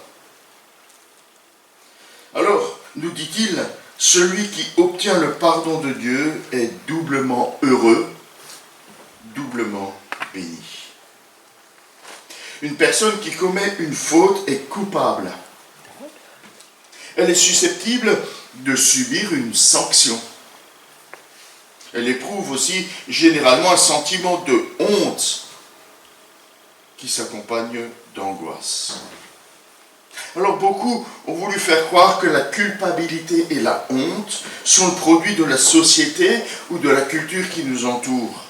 [SPEAKER 5] Alors, nous dit-il, celui qui obtient le pardon de Dieu est doublement heureux, doublement béni. Une personne qui commet une faute est coupable. Elle est susceptible de subir une sanction. Elle éprouve aussi généralement un sentiment de honte qui s'accompagne d'angoisse. Alors beaucoup ont voulu faire croire que la culpabilité et la honte sont le produit de la société ou de la culture qui nous entoure.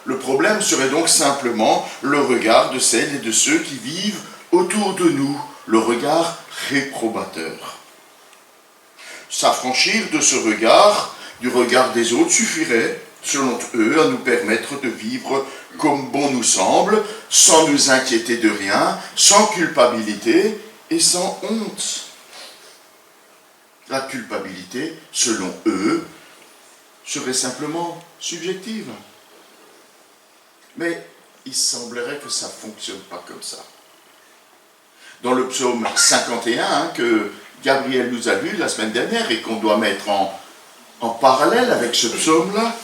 [SPEAKER 5] Le problème serait donc simplement le regard de celles et de ceux qui vivent autour de nous, le regard réprobateur. S'affranchir de ce regard, du regard des autres, suffirait, selon eux, à nous permettre de vivre comme bon nous semble, sans nous inquiéter de rien, sans culpabilité et sans honte. La culpabilité, selon eux, serait simplement subjective. Mais il semblerait que ça ne fonctionne pas comme ça. Dans le psaume 51, que Gabriel nous a lu la semaine dernière et qu'on doit mettre en parallèle avec ce psaume-là,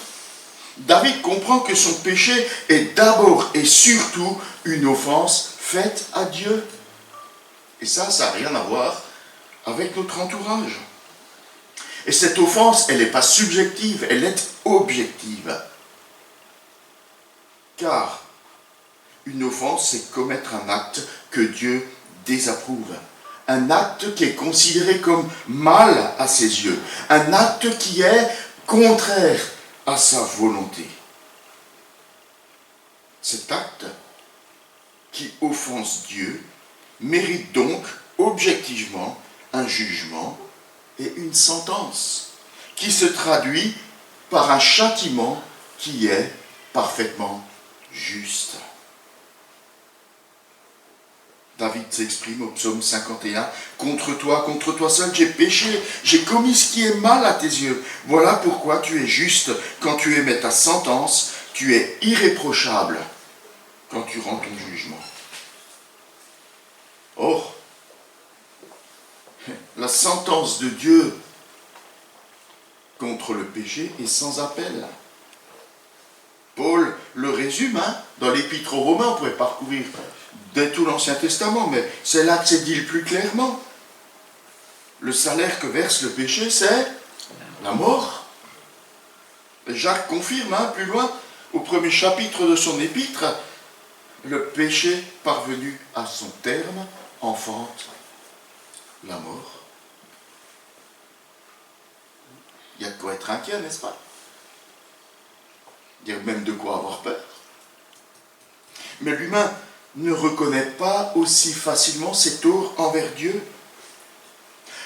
[SPEAKER 5] David comprend que son péché est d'abord et surtout une offense faite à Dieu. Et ça n'a rien à voir avec notre entourage. Et cette offense, elle n'est pas subjective, elle est objective. Car une offense, c'est commettre un acte que Dieu désapprouve. Un acte qui est considéré comme mal à ses yeux. Un acte qui est contraire à sa volonté. Cet acte qui offense Dieu mérite donc objectivement un jugement et une sentence qui se traduit par un châtiment qui est parfaitement juste. David s'exprime au psaume 51, contre toi seul, j'ai péché, j'ai commis ce qui est mal à tes yeux. Voilà pourquoi tu es juste quand tu émets ta sentence, tu es irréprochable quand tu rends ton jugement. Or, la sentence de Dieu contre le péché est sans appel. Paul le résume dans l'Épître aux Romains, on pourrait parcourir dès tout l'Ancien Testament, mais c'est là que c'est dit le plus clairement. Le salaire que verse le péché, c'est la mort. Et Jacques confirme plus loin, au premier chapitre de son épître, le péché parvenu à son terme enfante la mort. Il y a de quoi être inquiet, n'est-ce pas? Il y a même de quoi avoir peur. Mais l'humain ne reconnaît pas aussi facilement ses torts envers Dieu.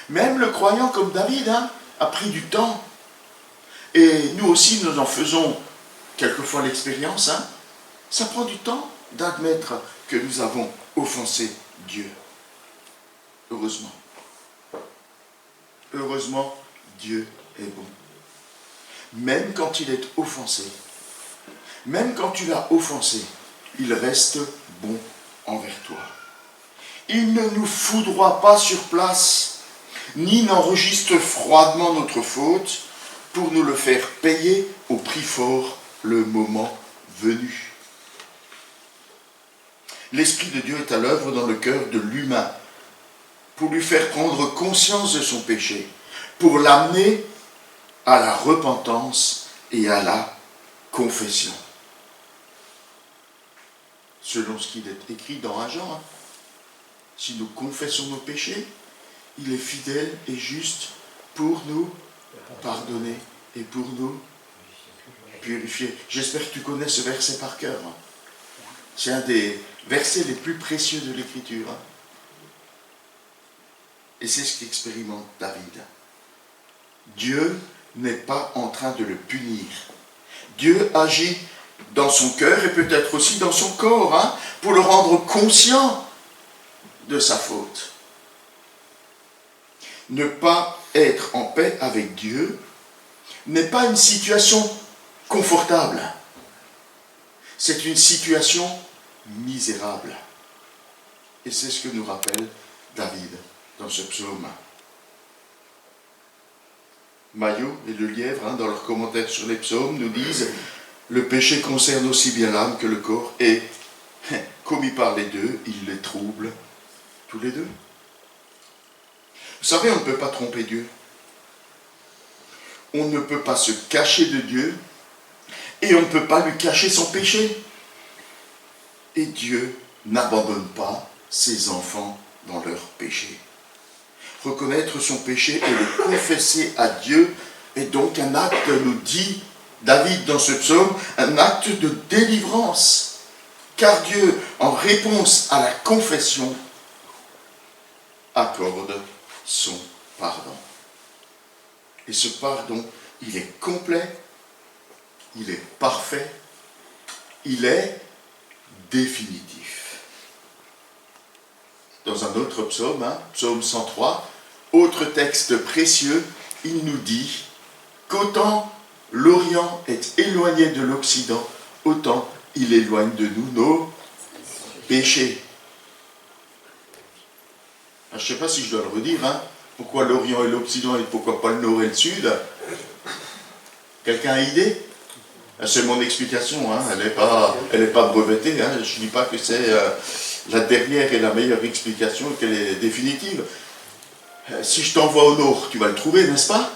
[SPEAKER 5] Même le croyant comme David a pris du temps. Et nous aussi, nous en faisons quelquefois l'expérience. Ça prend du temps d'admettre que nous avons offensé Dieu. heureusement. Heureusement, Dieu est bon. Même quand il est offensé, même quand tu l'as offensé, il reste bon envers toi. Il ne nous foudroie pas sur place, ni n'enregistre froidement notre faute pour nous le faire payer au prix fort le moment venu. L'Esprit de Dieu est à l'œuvre dans le cœur de l'humain pour lui faire prendre conscience de son péché, pour l'amener à la repentance et à la confession. Selon ce qu'il est écrit dans 1 Jean, si nous confessons nos péchés, il est fidèle et juste pour nous pardonner et pour nous purifier. J'espère que tu connais ce verset par cœur. C'est un des versets les plus précieux de l'Écriture. Et c'est ce qu'expérimente David. Dieu n'est pas en train de le punir. Dieu agit dans son cœur et peut-être aussi dans son corps, pour le rendre conscient de sa faute. Ne pas être en paix avec Dieu n'est pas une situation confortable. C'est une situation misérable. Et c'est ce que nous rappelle David dans ce psaume. Maillot et Le Lièvre, dans leurs commentaires sur les psaumes, nous disent « Le péché concerne aussi bien l'âme que le corps, et, commis par les deux, il les trouble tous les deux. » Vous savez, on ne peut pas tromper Dieu. On ne peut pas se cacher de Dieu, et on ne peut pas lui cacher son péché. Et Dieu n'abandonne pas ses enfants dans leur péché. Reconnaître son péché et le confesser à Dieu est donc un acte, nous dit David dans ce psaume, un acte de délivrance. Car Dieu, en réponse à la confession, accorde son pardon. Et ce pardon, il est complet, il est parfait, il est définitif. Dans un autre psaume, psaume 103, autre texte précieux, il nous dit qu'autant l'Orient est éloigné de l'Occident, autant il éloigne de nous nos péchés. Je ne sais pas si je dois le redire, pourquoi l'Orient et l'Occident et pourquoi pas le Nord et le Sud. Quelqu'un a idée? C'est mon explication, elle n'est pas brevetée, je ne dis pas que c'est la dernière et la meilleure explication, qu'elle est définitive. Si je t'envoie au nord, tu vas le trouver, n'est-ce pas?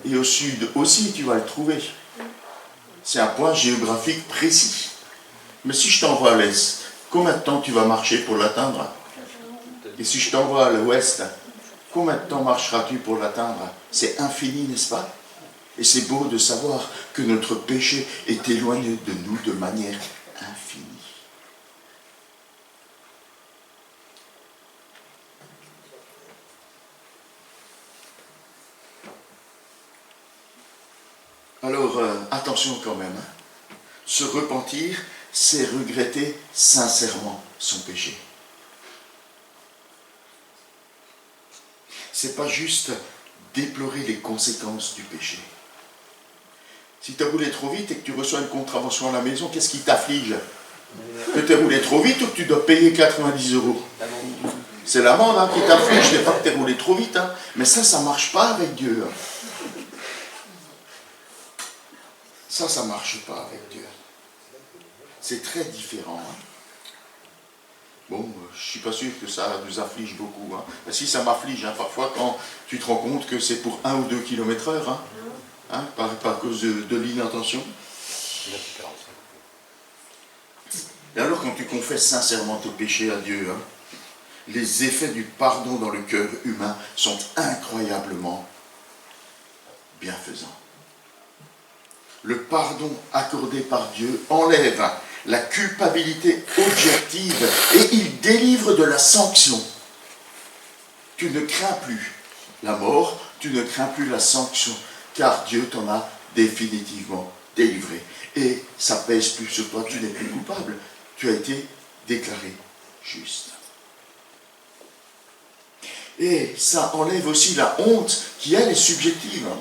[SPEAKER 5] Et au sud aussi, tu vas le trouver. C'est un point géographique précis. Mais si je t'envoie à l'est, combien de temps tu vas marcher pour l'atteindre? Et si je t'envoie à l'ouest, combien de temps marcheras-tu pour l'atteindre? C'est infini, n'est-ce pas? Et c'est beau de savoir que notre péché est éloigné de nous de manière infinie. Alors, attention quand même. Se repentir, c'est regretter sincèrement son péché. C'est pas juste déplorer les conséquences du péché. Si tu as roulé trop vite et que tu reçois une contravention à la maison, qu'est-ce qui t'afflige? Que tu as roulé trop vite ou que tu dois payer 90 €? C'est l'amende qui t'afflige, je ne dis pas que tu as roulé trop vite, mais ça ne marche pas avec Dieu. Ça ne marche pas avec Dieu. C'est très différent. Bon, je ne suis pas sûr que ça nous afflige beaucoup. Mais si ça m'afflige, parfois, quand tu te rends compte que c'est pour 1 ou 2 km/h, par cause de l'inattention. Et alors, quand tu confesses sincèrement tes péchés à Dieu, les effets du pardon dans le cœur humain sont incroyablement bienfaisants. Le pardon accordé par Dieu enlève la culpabilité objective et il délivre de la sanction. Tu ne crains plus la mort, tu ne crains plus la sanction, car Dieu t'en a définitivement délivré. Et ça pèse plus sur toi, tu n'es plus coupable, tu as été déclaré juste. Et ça enlève aussi la honte qui, elle, est subjective. Hein.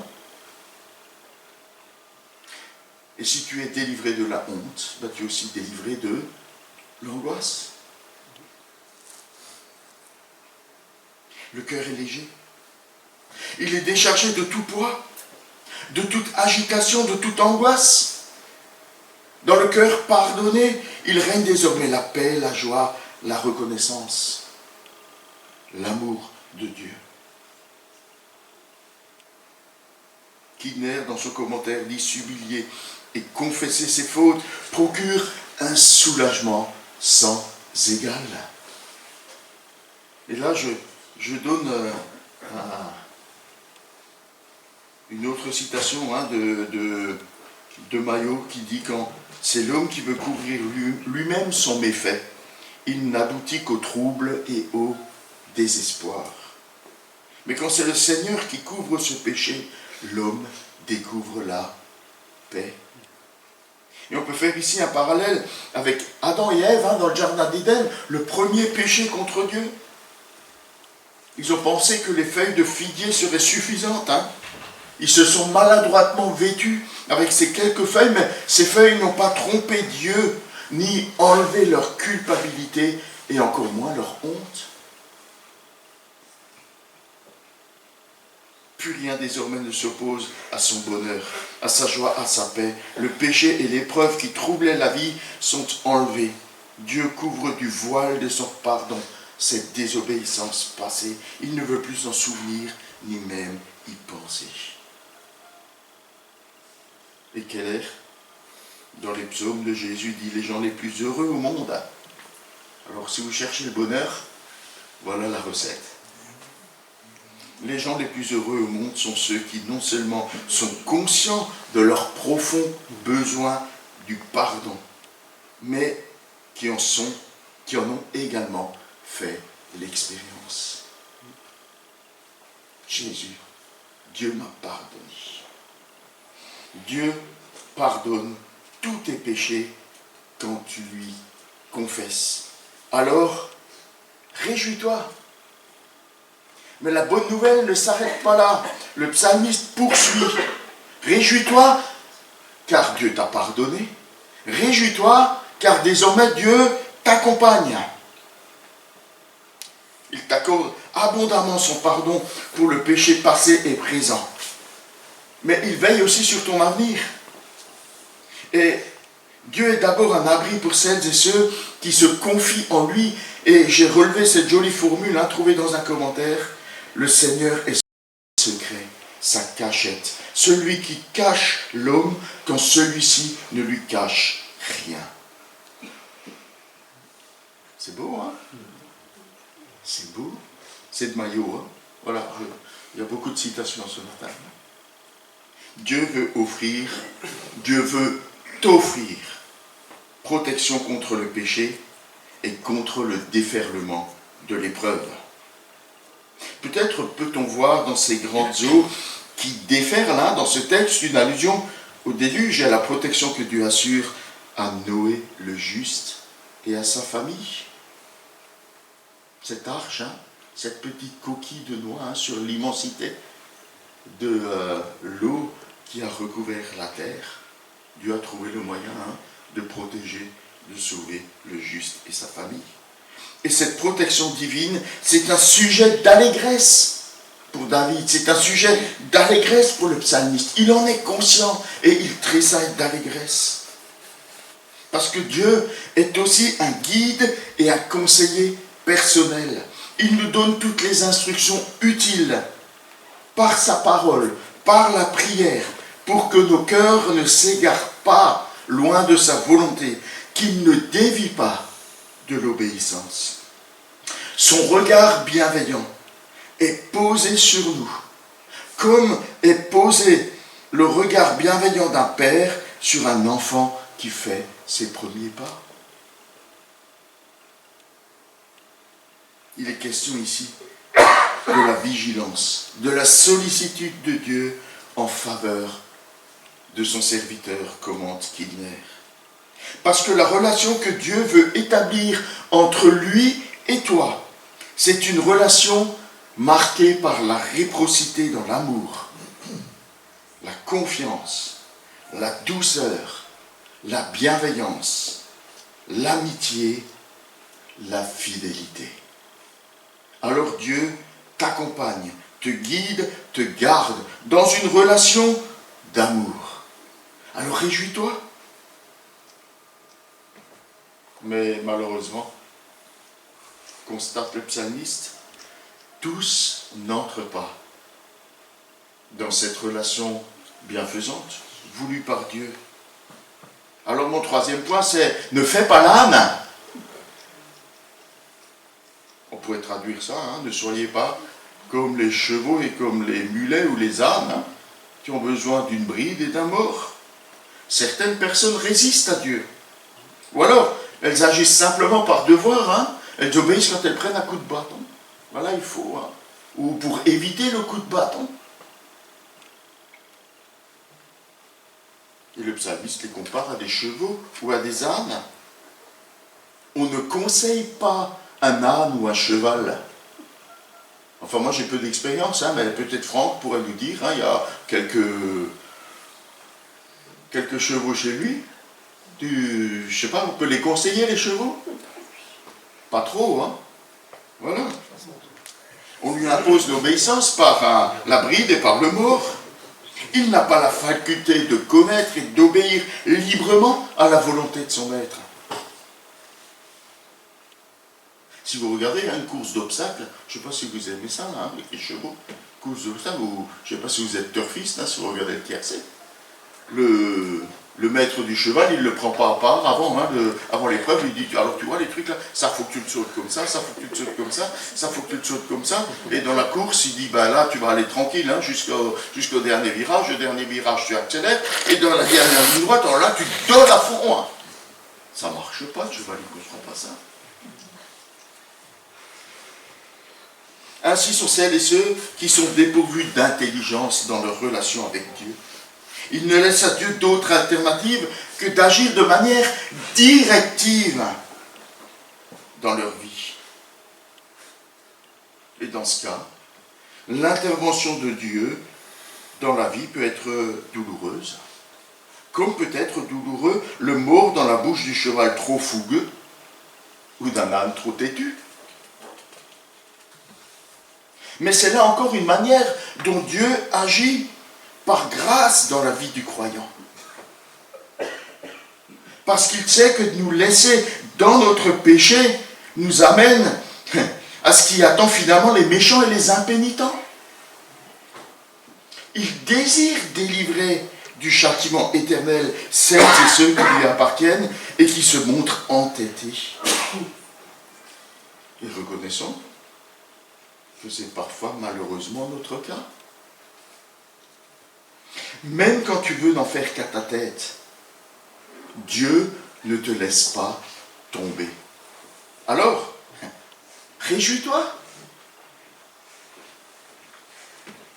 [SPEAKER 5] Et si tu es délivré de la honte, tu es aussi délivré de l'angoisse. Le cœur est léger. Il est déchargé de tout poids, de toute agitation, de toute angoisse. Dans le cœur pardonné, il règne désormais la paix, la joie, la reconnaissance, l'amour de Dieu. Kidner, dans son commentaire, dit s'humilier et confesser ses fautes procure un soulagement sans égal. Et là, je donne une autre citation de Maillot qui dit quand c'est l'homme qui veut couvrir lui-même son méfait, il n'aboutit qu'au trouble et au désespoir. Mais quand c'est le Seigneur qui couvre ce péché, l'homme découvre la paix. Et on peut faire ici un parallèle avec Adam et Ève dans le jardin d'Éden, le premier péché contre Dieu. Ils ont pensé que les feuilles de figuier seraient suffisantes. Ils se sont maladroitement vêtus avec ces quelques feuilles, mais ces feuilles n'ont pas trompé Dieu, ni enlevé leur culpabilité, et encore moins leur honte. Plus rien désormais ne s'oppose à son bonheur, à sa joie, à sa paix. Le péché et l'épreuve qui troublaient la vie sont enlevés. Dieu couvre du voile de son pardon cette désobéissance passée. Il ne veut plus en souvenir, ni même y penser. Et quel est, dans les psaumes de Jésus, dit les gens les plus heureux au monde. Alors si vous cherchez le bonheur, voilà la recette. Les gens les plus heureux au monde sont ceux qui non seulement sont conscients de leur profond besoin du pardon, mais qui en ont également fait l'expérience. Jésus, Dieu m'a pardonné. Dieu pardonne tous tes péchés quand tu lui confesses. Alors, réjouis-toi. Mais la bonne nouvelle ne s'arrête pas là. Le psalmiste poursuit. Réjouis-toi, car Dieu t'a pardonné. Réjouis-toi, car désormais Dieu t'accompagne. Il t'accorde abondamment son pardon pour le péché passé et présent. Mais il veille aussi sur ton avenir. Et Dieu est d'abord un abri pour celles et ceux qui se confient en lui. Et j'ai relevé cette jolie formule trouvée dans un commentaire. Le Seigneur est son secret, sa cachette. Celui qui cache l'homme quand celui-ci ne lui cache rien. C'est beau, hein? C'est beau. C'est de Maillot, hein? Voilà, il y a beaucoup de citations ce matin. Dieu veut t'offrir protection contre le péché et contre le déferlement de l'épreuve. Peut-être peut-on voir dans ces grandes eaux qui déferlent dans ce texte une allusion au déluge et à la protection que Dieu assure à Noé le juste et à sa famille. Cette arche, cette petite coquille de noix sur l'immensité de l'eau qui a recouvert la terre, Dieu a trouvé le moyen de protéger, de sauver le juste et sa famille. Et cette protection divine, c'est un sujet d'allégresse pour David, c'est un sujet d'allégresse pour le psalmiste. Il en est conscient et il tressaille d'allégresse. Parce que Dieu est aussi un guide et un conseiller personnel. Il nous donne toutes les instructions utiles par sa parole, par la prière, pour que nos cœurs ne s'égarent pas loin de sa volonté, qu'ils ne dévient pas de l'obéissance. Son regard bienveillant est posé sur nous, comme est posé le regard bienveillant d'un père sur un enfant qui fait ses premiers pas. Il est question ici de la vigilance, de la sollicitude de Dieu en faveur de son serviteur, commente Kidner. Parce que la relation que Dieu veut établir entre lui et toi, c'est une relation marquée par la réciprocité dans l'amour, la confiance, la douceur, la bienveillance, l'amitié, la fidélité. Alors Dieu t'accompagne, te guide, te garde dans une relation d'amour. Alors réjouis-toi. Mais malheureusement, constate le psalmiste, tous n'entrent pas dans cette relation bienfaisante, voulue par Dieu. Alors mon troisième point, c'est ne fais pas l'âne. On pourrait traduire ça, ne soyez pas comme les chevaux et comme les mulets ou les ânes qui ont besoin d'une bride et d'un mort. Certaines personnes résistent à Dieu. Ou alors, elles agissent simplement par devoir, elles obéissent quand elles prennent un coup de bâton. Voilà, il faut. Ou pour éviter le coup de bâton. Et le psalmiste les compare à des chevaux ou à des ânes. On ne conseille pas un âne ou un cheval. Enfin, moi j'ai peu d'expérience, mais peut-être Franck pourrait nous dire, il y a quelques chevaux chez lui. Je sais pas, on peut les conseiller, les chevaux? Pas trop, Voilà. On lui impose l'obéissance par la bride et par le mort. Il n'a pas la faculté de connaître et d'obéir librement à la volonté de son maître. Si vous regardez une course d'obstacles, je ne sais pas si vous aimez ça, avec les chevaux, course d'obstacles, ou je ne sais pas si vous êtes turfiste, si vous regardez le tiercé. Le maître du cheval, il ne le prend pas à part avant l'épreuve, il dit, alors tu vois les trucs là, ça faut que tu le sautes comme ça, ça faut que tu le sautes comme ça, ça faut que tu le sautes comme ça, et dans la course, il dit, là tu vas aller tranquille jusqu'au dernier virage, le dernier virage tu accélères, et dans la dernière ligne droite, alors là tu te donnes à fond. Ça ne marche pas, le cheval il ne comprend pas ça. Ainsi sont celles et ceux qui sont dépourvus d'intelligence dans leur relation avec Dieu. Ils ne laissent à Dieu d'autre alternative que d'agir de manière directive dans leur vie. Et dans ce cas, l'intervention de Dieu dans la vie peut être douloureuse, comme peut être douloureux le mort dans la bouche du cheval trop fougueux ou d'un âne trop têtu. Mais c'est là encore une manière dont Dieu agit par grâce dans la vie du croyant. Parce qu'il sait que de nous laisser dans notre péché nous amène à ce qui attend finalement les méchants et les impénitents. Il désire délivrer du châtiment éternel celles et ceux qui lui appartiennent et qui se montrent entêtés. Et reconnaissons que c'est parfois malheureusement notre cas. Même quand tu veux n'en faire qu'à ta tête, Dieu ne te laisse pas tomber. Alors, réjouis-toi.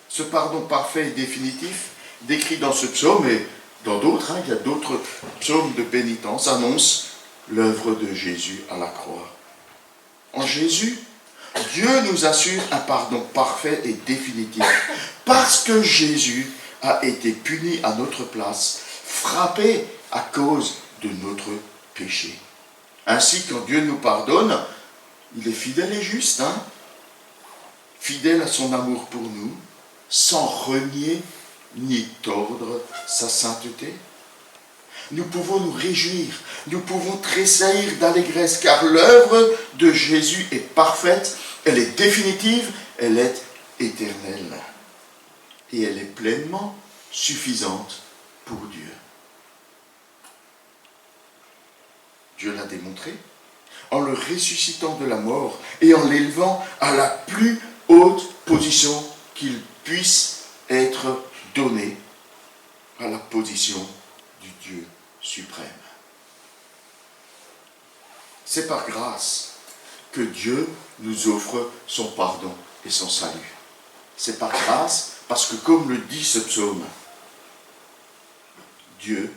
[SPEAKER 5] Ce pardon parfait et définitif, décrit dans ce psaume et dans d'autres, il y a d'autres psaumes de pénitence, annonce l'œuvre de Jésus à la croix. En Jésus, Dieu nous assure un pardon parfait et définitif, parce que Jésus a été puni à notre place, frappé à cause de notre péché. Ainsi, quand Dieu nous pardonne, il est fidèle et juste, fidèle à son amour pour nous, sans renier ni tordre sa sainteté. Nous pouvons nous réjouir, nous pouvons tressaillir d'allégresse, car l'œuvre de Jésus est parfaite, elle est définitive, elle est éternelle. Et elle est pleinement suffisante pour Dieu. Dieu l'a démontré en le ressuscitant de la mort et en l'élevant à la plus haute position qu'il puisse être donné, à la position du Dieu suprême. C'est par grâce que Dieu nous offre son pardon et son salut. C'est par grâce parce que, comme le dit ce psaume, Dieu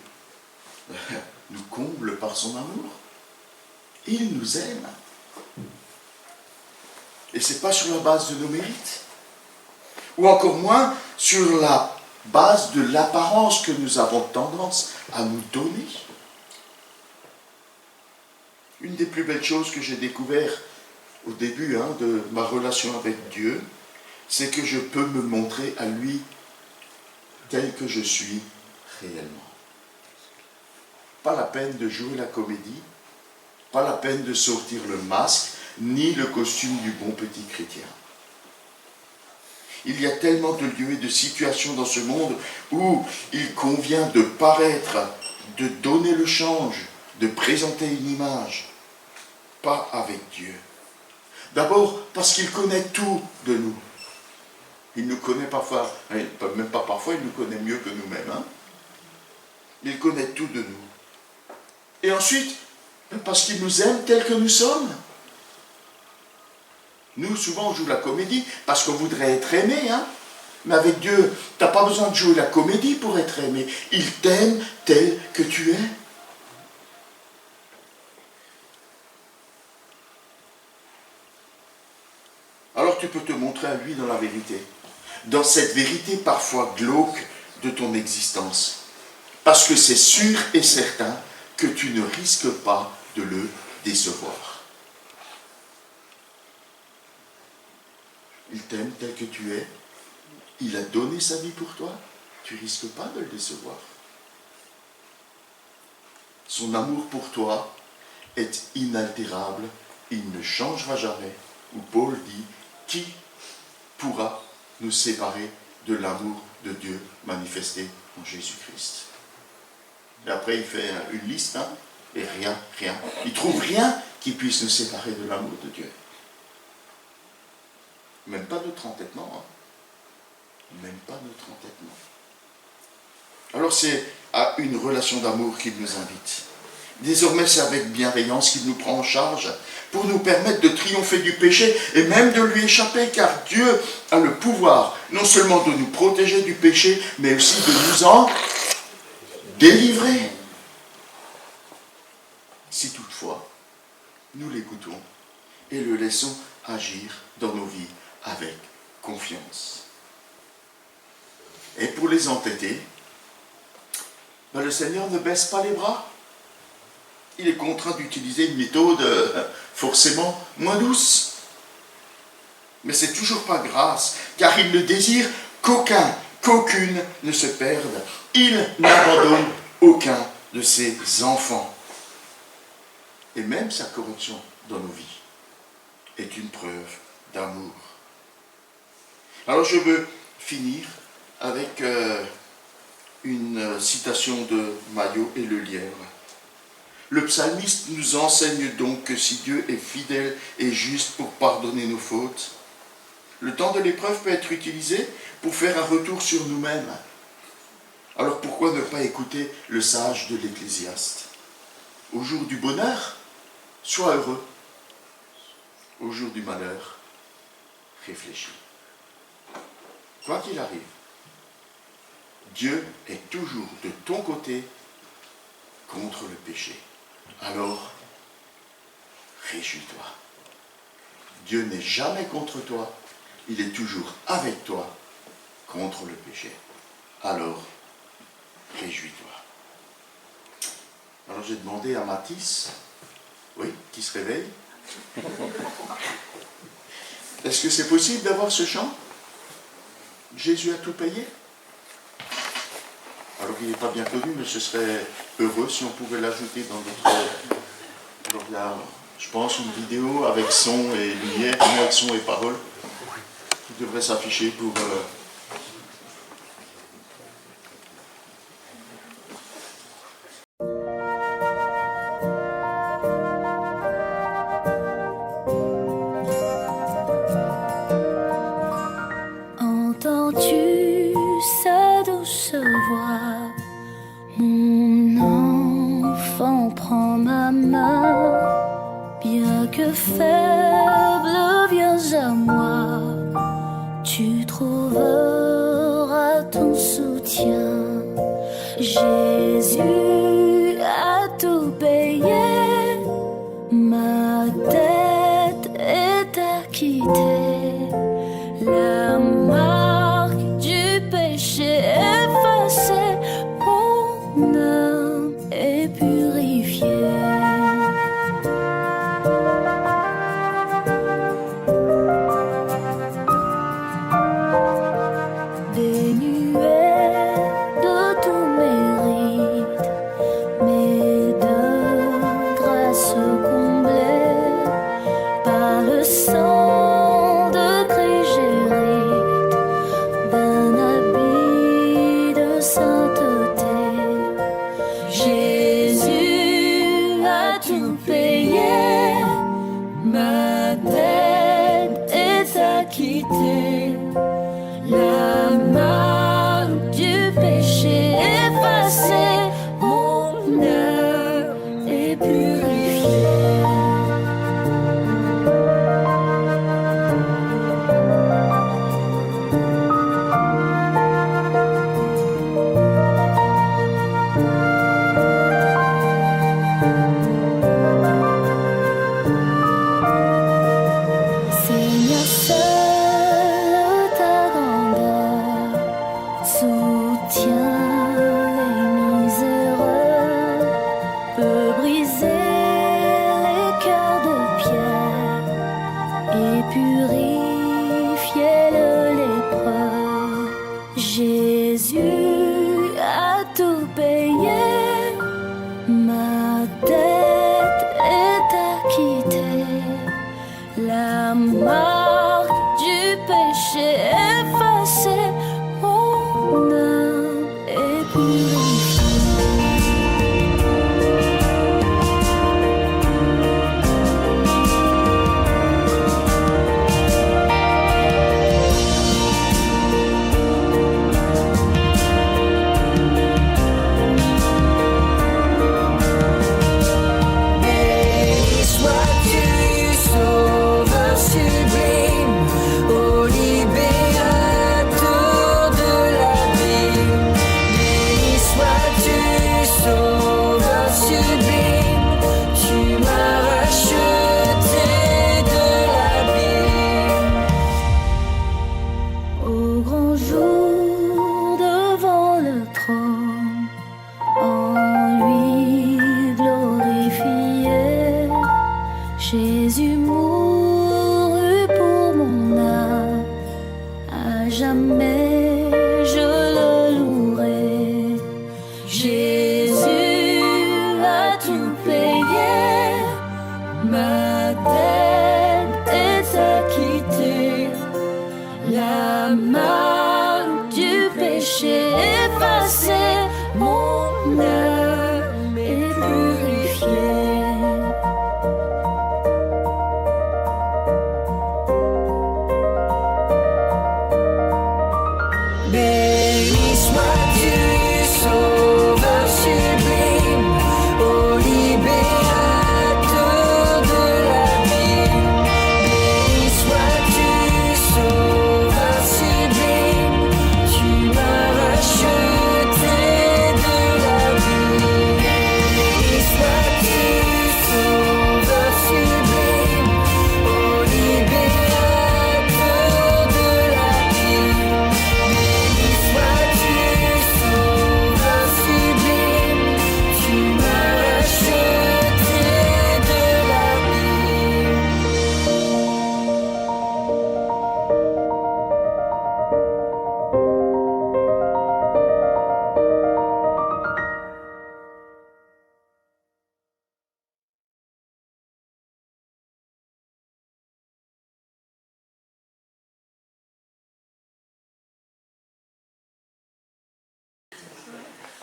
[SPEAKER 5] nous comble par son amour. Il nous aime. Et ce n'est pas sur la base de nos mérites. Ou encore moins sur la base de l'apparence que nous avons tendance à nous donner. Une des plus belles choses que j'ai découvert au début de ma relation avec Dieu, c'est que je peux me montrer à lui tel que je suis réellement. Pas la peine de jouer la comédie, pas la peine de sortir le masque, ni le costume du bon petit chrétien. Il y a tellement de lieux et de situations dans ce monde où il convient de paraître, de donner le change, de présenter une image, pas avec Dieu. D'abord parce qu'il connaît tout de nous. Il nous connaît parfois, même pas parfois, il nous connaît mieux que nous-mêmes. Il connaît tout de nous. Et ensuite, parce qu'il nous aime tels que nous sommes. Nous, souvent, on joue la comédie parce qu'on voudrait être aimé. Mais avec Dieu, tu n'as pas besoin de jouer la comédie pour être aimé. Il t'aime tel que tu es. Alors tu peux te montrer à lui dans la vérité. Dans cette vérité parfois glauque de ton existence. Parce que c'est sûr et certain que tu ne risques pas de le décevoir. Il t'aime tel que tu es. Il a donné sa vie pour toi. Tu ne risques pas de le décevoir. Son amour pour toi est inaltérable. Il ne changera jamais. Où Paul dit, qui pourra nous séparer de l'amour de Dieu manifesté en Jésus-Christ? Et après, il fait une liste, et rien. Il ne trouve rien qui puisse nous séparer de l'amour de Dieu. Même pas notre entêtement. Même pas notre entêtement. Alors c'est à une relation d'amour qu'il nous invite. Désormais, c'est avec bienveillance qu'il nous prend en charge pour nous permettre de triompher du péché et même de lui échapper, car Dieu a le pouvoir non seulement de nous protéger du péché, mais aussi de nous en délivrer. Si toutefois, nous l'écoutons et le laissons agir dans nos vies avec confiance. Et pour les entêtés, le Seigneur ne baisse pas les bras. Il est contraint d'utiliser une méthode forcément moins douce. Mais c'est toujours pas grâce, car il ne désire qu'aucune ne se perde. Il n'abandonne aucun de ses enfants. Et même sa correction dans nos vies est une preuve d'amour. Alors je veux finir avec une citation de Maillot et le lièvre. Le psalmiste nous enseigne donc que si Dieu est fidèle et juste pour pardonner nos fautes, le temps de l'épreuve peut être utilisé pour faire un retour sur nous-mêmes. Alors pourquoi ne pas écouter le sage de l'Ecclésiaste? Au jour du bonheur, sois heureux. Au jour du malheur, réfléchis. Quoi qu'il arrive, Dieu est toujours de ton côté contre le péché. Alors, réjouis-toi. Dieu n'est jamais contre toi, il est toujours avec toi contre le péché. Alors, réjouis-toi. Alors j'ai demandé à Mathis, qui se réveille, est-ce que c'est possible d'avoir ce chant? Jésus a tout payé? Alors il n'est pas bien connu, mais ce serait heureux si on pouvait l'ajouter dans notre... Alors il y a, je pense, une vidéo avec son et lumière, avec son et parole, qui devrait s'afficher pour...
[SPEAKER 7] Entends-tu sa douce voix? Mon enfant, prends ma main. Bien que faible, viens à moi. Tu trouveras ton soutien. Jésus a tout payé. Ma dette est acquittée.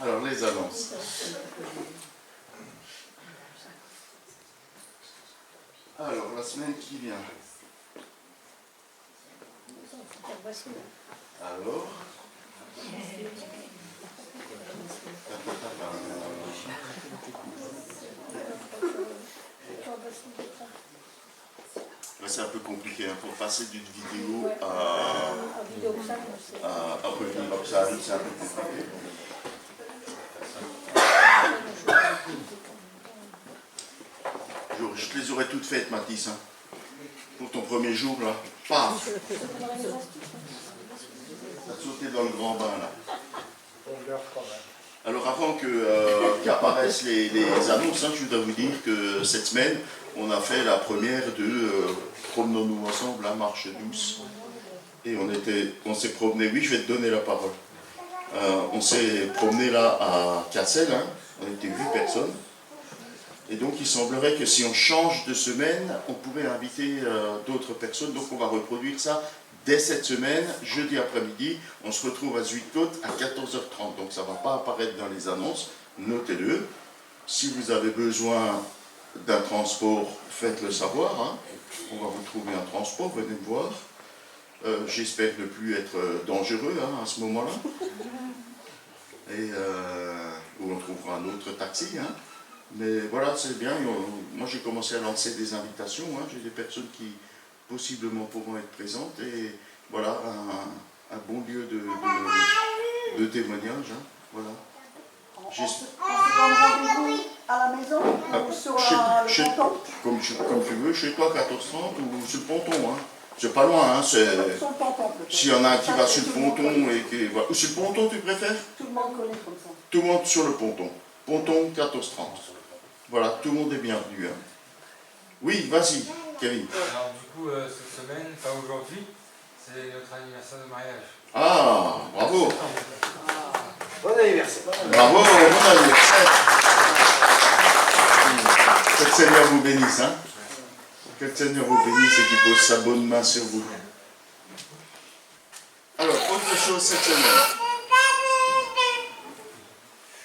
[SPEAKER 5] Alors, les annonces. Alors, la semaine qui vient. Alors. C'est un peu compliqué, hein, pour passer d'une vidéo à revenir comme ça, c'est un peu compliqué. Je te les aurais toutes faites, Mathis, hein. Pour ton premier jour, là. Paf! T'as sauté dans le grand bain, là. Alors, avant qu'apparaissent les annonces, hein, je voudrais vous dire que cette semaine, on a fait la première de Promenons-nous ensemble, la marche douce. Et on s'est promené, oui, je vais te donner la parole. On s'est promené là à Cassel, hein. On était 8 personnes. Et donc il semblerait que si on change de semaine, on pourrait inviter d'autres personnes. Donc on va reproduire ça dès cette semaine, jeudi après-midi. On se retrouve à Zuidcote à 14h30. Donc ça ne va pas apparaître dans les annonces, notez-le. Si vous avez besoin d'un transport, faites-le savoir, hein. On va vous trouver un transport, venez me voir. J'espère ne plus être dangereux, hein, à ce moment-là. Et où on trouvera un autre taxi, hein. Mais voilà, c'est bien. Moi, j'ai commencé à lancer des invitations, hein. J'ai des personnes qui possiblement pourront être présentes. Et voilà, un bon lieu de témoignage, hein. Voilà.
[SPEAKER 8] On se donne rendez-vous à la maison ou sur le ponton?
[SPEAKER 5] Comme tu veux, chez toi, 14h30 ou sur le ponton, hein. C'est pas loin, hein. S'il y en a un qui va sur le ponton et qui... Ou sur le ponton, tu préfères?
[SPEAKER 8] Tout le monde connaît comme ça.
[SPEAKER 5] Tout le monde sur le ponton. Ponton, 14h30. Voilà, tout le monde est bienvenu, hein. Oui, vas-y, Kevin.
[SPEAKER 9] Alors du coup, cette semaine, pas aujourd'hui, c'est notre anniversaire de mariage.
[SPEAKER 5] Ah, bravo.
[SPEAKER 3] Bon anniversaire.
[SPEAKER 5] Bravo, bon anniversaire. Que le Seigneur vous bénisse, hein. Que le Seigneur vous bénisse et qu'il pose sa bonne main sur vous. Alors, autre chose cette semaine.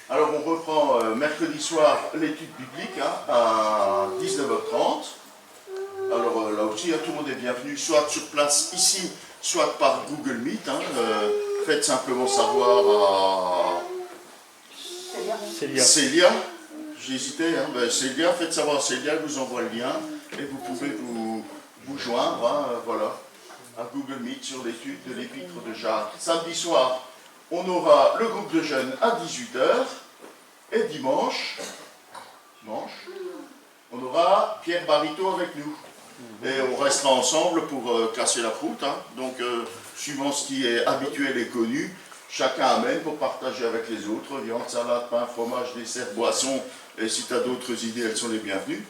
[SPEAKER 5] Alors on reprend mercredi soir l'étude biblique à 19h30. Alors là aussi, tout le monde est bienvenu, soit sur place ici, soit par Google Meet. Faites simplement savoir à Célia. J'hésitais, Célia, faites savoir à Célia, elle vous envoie le lien et vous pouvez vous joindre, voilà, à Google Meet sur l'étude de l'épître de Jacques. Samedi soir, on aura le groupe de jeunes à 18h et dimanche, on aura Pierre Barito avec nous. Et on restera ensemble pour casser la croûte. Donc, suivant ce qui est habituel et connu, chacun amène pour partager avec les autres. Viande, salade, pain, fromage, dessert, boisson. Et si tu as d'autres idées, elles sont les bienvenues.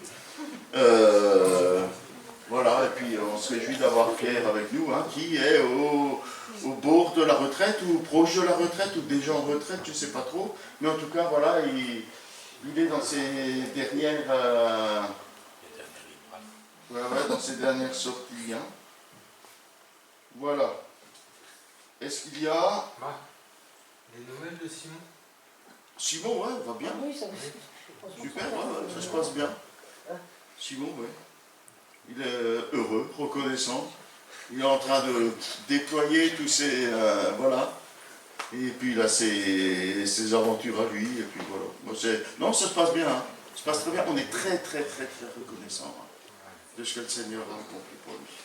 [SPEAKER 5] Voilà, et puis on se réjouit d'avoir Pierre avec nous, qui est au bord de la retraite, ou proche de la retraite, ou déjà en retraite, je ne sais pas trop. Mais en tout cas, voilà, il est dans ses dernières... dans ses dernières sorties. Voilà. Est-ce qu'il y a...
[SPEAKER 9] Les nouvelles de Simon?
[SPEAKER 5] Simon, ouais, va bien.
[SPEAKER 2] Oui, ça
[SPEAKER 5] Super, ça se passe bien. Simon, ouais. Il est heureux, reconnaissant. Il est en train de déployer tous ses... voilà. Et puis il a ses aventures à lui. Et puis voilà. Non, ça se passe bien. Ça se passe très bien. On est très, très, très, très reconnaissant de ce que le Seigneur a accompli pour lui.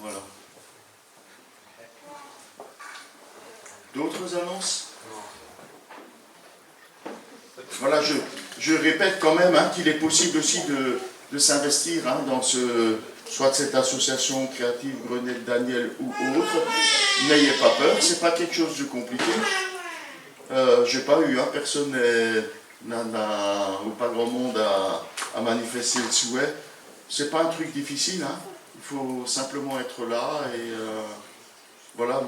[SPEAKER 5] Voilà. D'autres annonces? Voilà, je répète quand même qu'il est possible aussi de s'investir dans soit cette association créative Grenelle Daniel ou autre. N'ayez pas peur, c'est pas quelque chose de compliqué. J'ai pas eu, personne ou pas grand monde a manifesté le souhait. C'est pas un truc difficile, il faut simplement être là et voilà,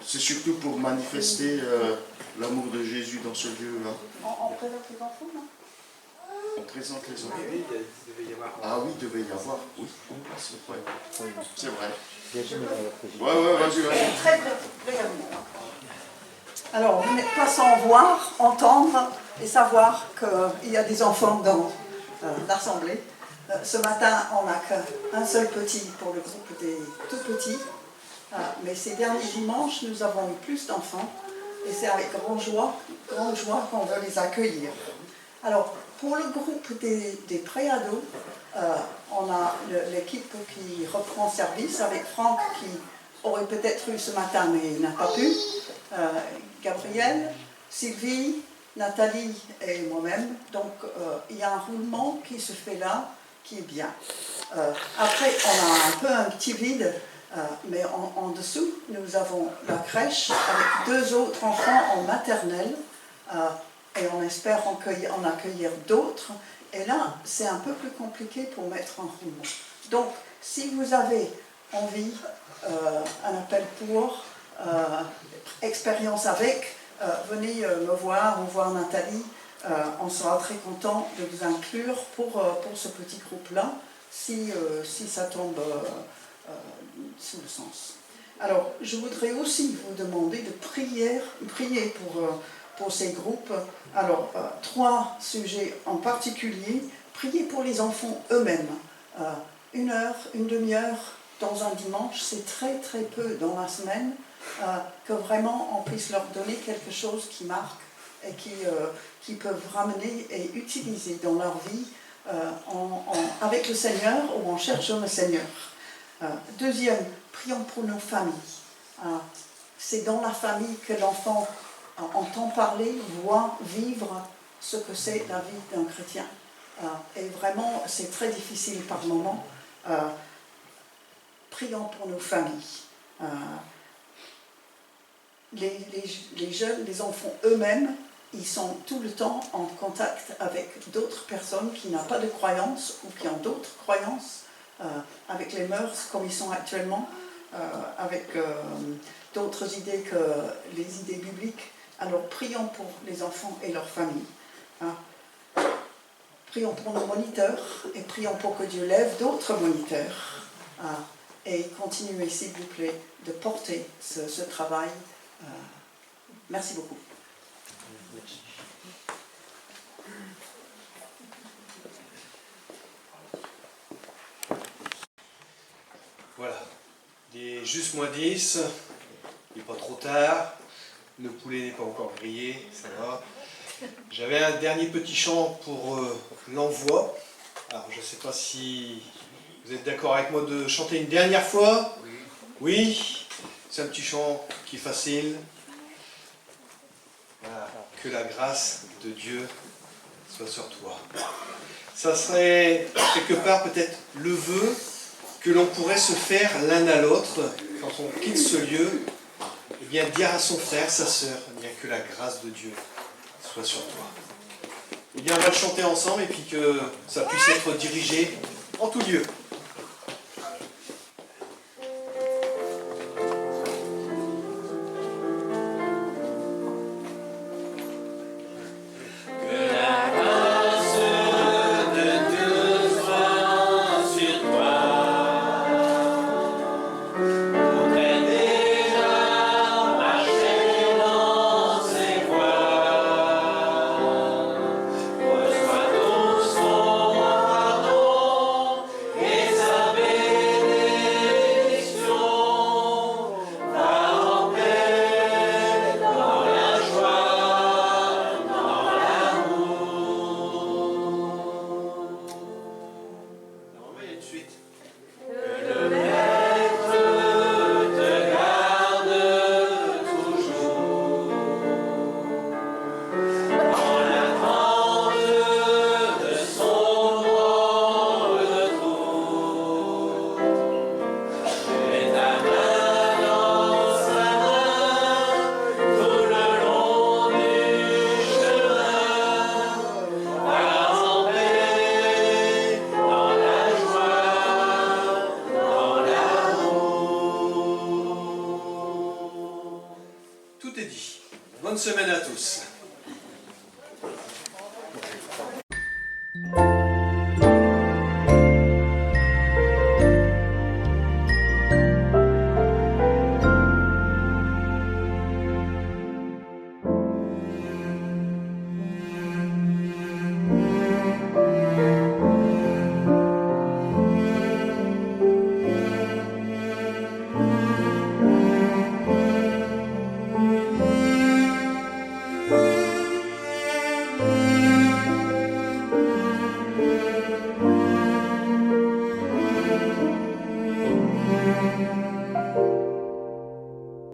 [SPEAKER 5] c'est surtout pour manifester l'amour de Jésus dans ce lieu.
[SPEAKER 8] On présente les enfants, non?
[SPEAKER 5] On présente les enfants.
[SPEAKER 9] Oui, il devait y avoir.
[SPEAKER 5] Ah oui, il devait y avoir, oui, c'est vrai. C'est vrai. Vas-y.
[SPEAKER 8] Très brièvement. Alors, vous n'êtes pas sans voir, entendre et savoir qu'il y a des enfants dans l'assemblée. Ce matin, on n'a qu'un seul petit pour le groupe des tout petits. Mais ces derniers dimanches, nous avons eu plus d'enfants. Et c'est avec grande joie qu'on veut les accueillir. Alors, pour le groupe des pré-ados, on a l'équipe qui reprend service avec Franck qui aurait peut-être eu ce matin mais n'a pas pu. Gabriel, Sylvie, Nathalie et moi-même. Donc, il y a un roulement qui se fait là, qui est bien. Après, on a un peu un petit vide, mais en dessous, nous avons la crèche avec 2 autres enfants en maternelle, et on espère en accueillir d'autres. Et là, c'est un peu plus compliqué pour mettre un roulement. Donc, si vous avez envie, un appel pour, expérience avec, venez me voir ou voir Nathalie. On sera très content de vous inclure pour ce petit groupe-là, si ça tombe sous le sens. Alors, je voudrais aussi vous demander de prier pour ces groupes. Alors, 3 sujets en particulier. Priez pour les enfants eux-mêmes. 1 heure, une demi-heure dans un dimanche, c'est très très peu dans la semaine, que vraiment on puisse leur donner quelque chose qui marque et qui peuvent ramener et utiliser dans leur vie avec le Seigneur ou en cherchant le Seigneur. 2e, prions pour nos familles. C'est dans la famille que l'enfant entend parler, voit, vivre ce que c'est la vie d'un chrétien. Et vraiment, c'est très difficile par moments. Prions pour nos familles. Les jeunes, les enfants eux-mêmes, ils sont tout le temps en contact avec d'autres personnes qui n'ont pas de croyances ou qui ont d'autres croyances, avec les mœurs comme ils sont actuellement, avec d'autres idées que les idées bibliques. Alors prions pour les enfants et leurs familles. Prions pour nos moniteurs et prions pour que Dieu lève d'autres moniteurs. Et continuez, s'il vous plaît, de porter ce travail. Merci beaucoup.
[SPEAKER 1] est juste -10, il n'est pas trop tard, le poulet n'est pas encore grillé, ça va. J'avais un dernier petit chant pour l'envoi. Alors je ne sais pas si vous êtes d'accord avec moi de chanter une dernière fois. Oui, c'est un petit chant qui est facile. Voilà. Que la grâce de Dieu soit sur toi. Ça serait quelque part peut-être le vœu que l'on pourrait se faire l'un à l'autre quand on quitte ce lieu, et bien dire à son frère, sa sœur, eh bien que la grâce de Dieu soit sur toi. Eh bien on va le chanter ensemble et puis que ça puisse être dirigé en tout lieu. Bonne semaine à tous.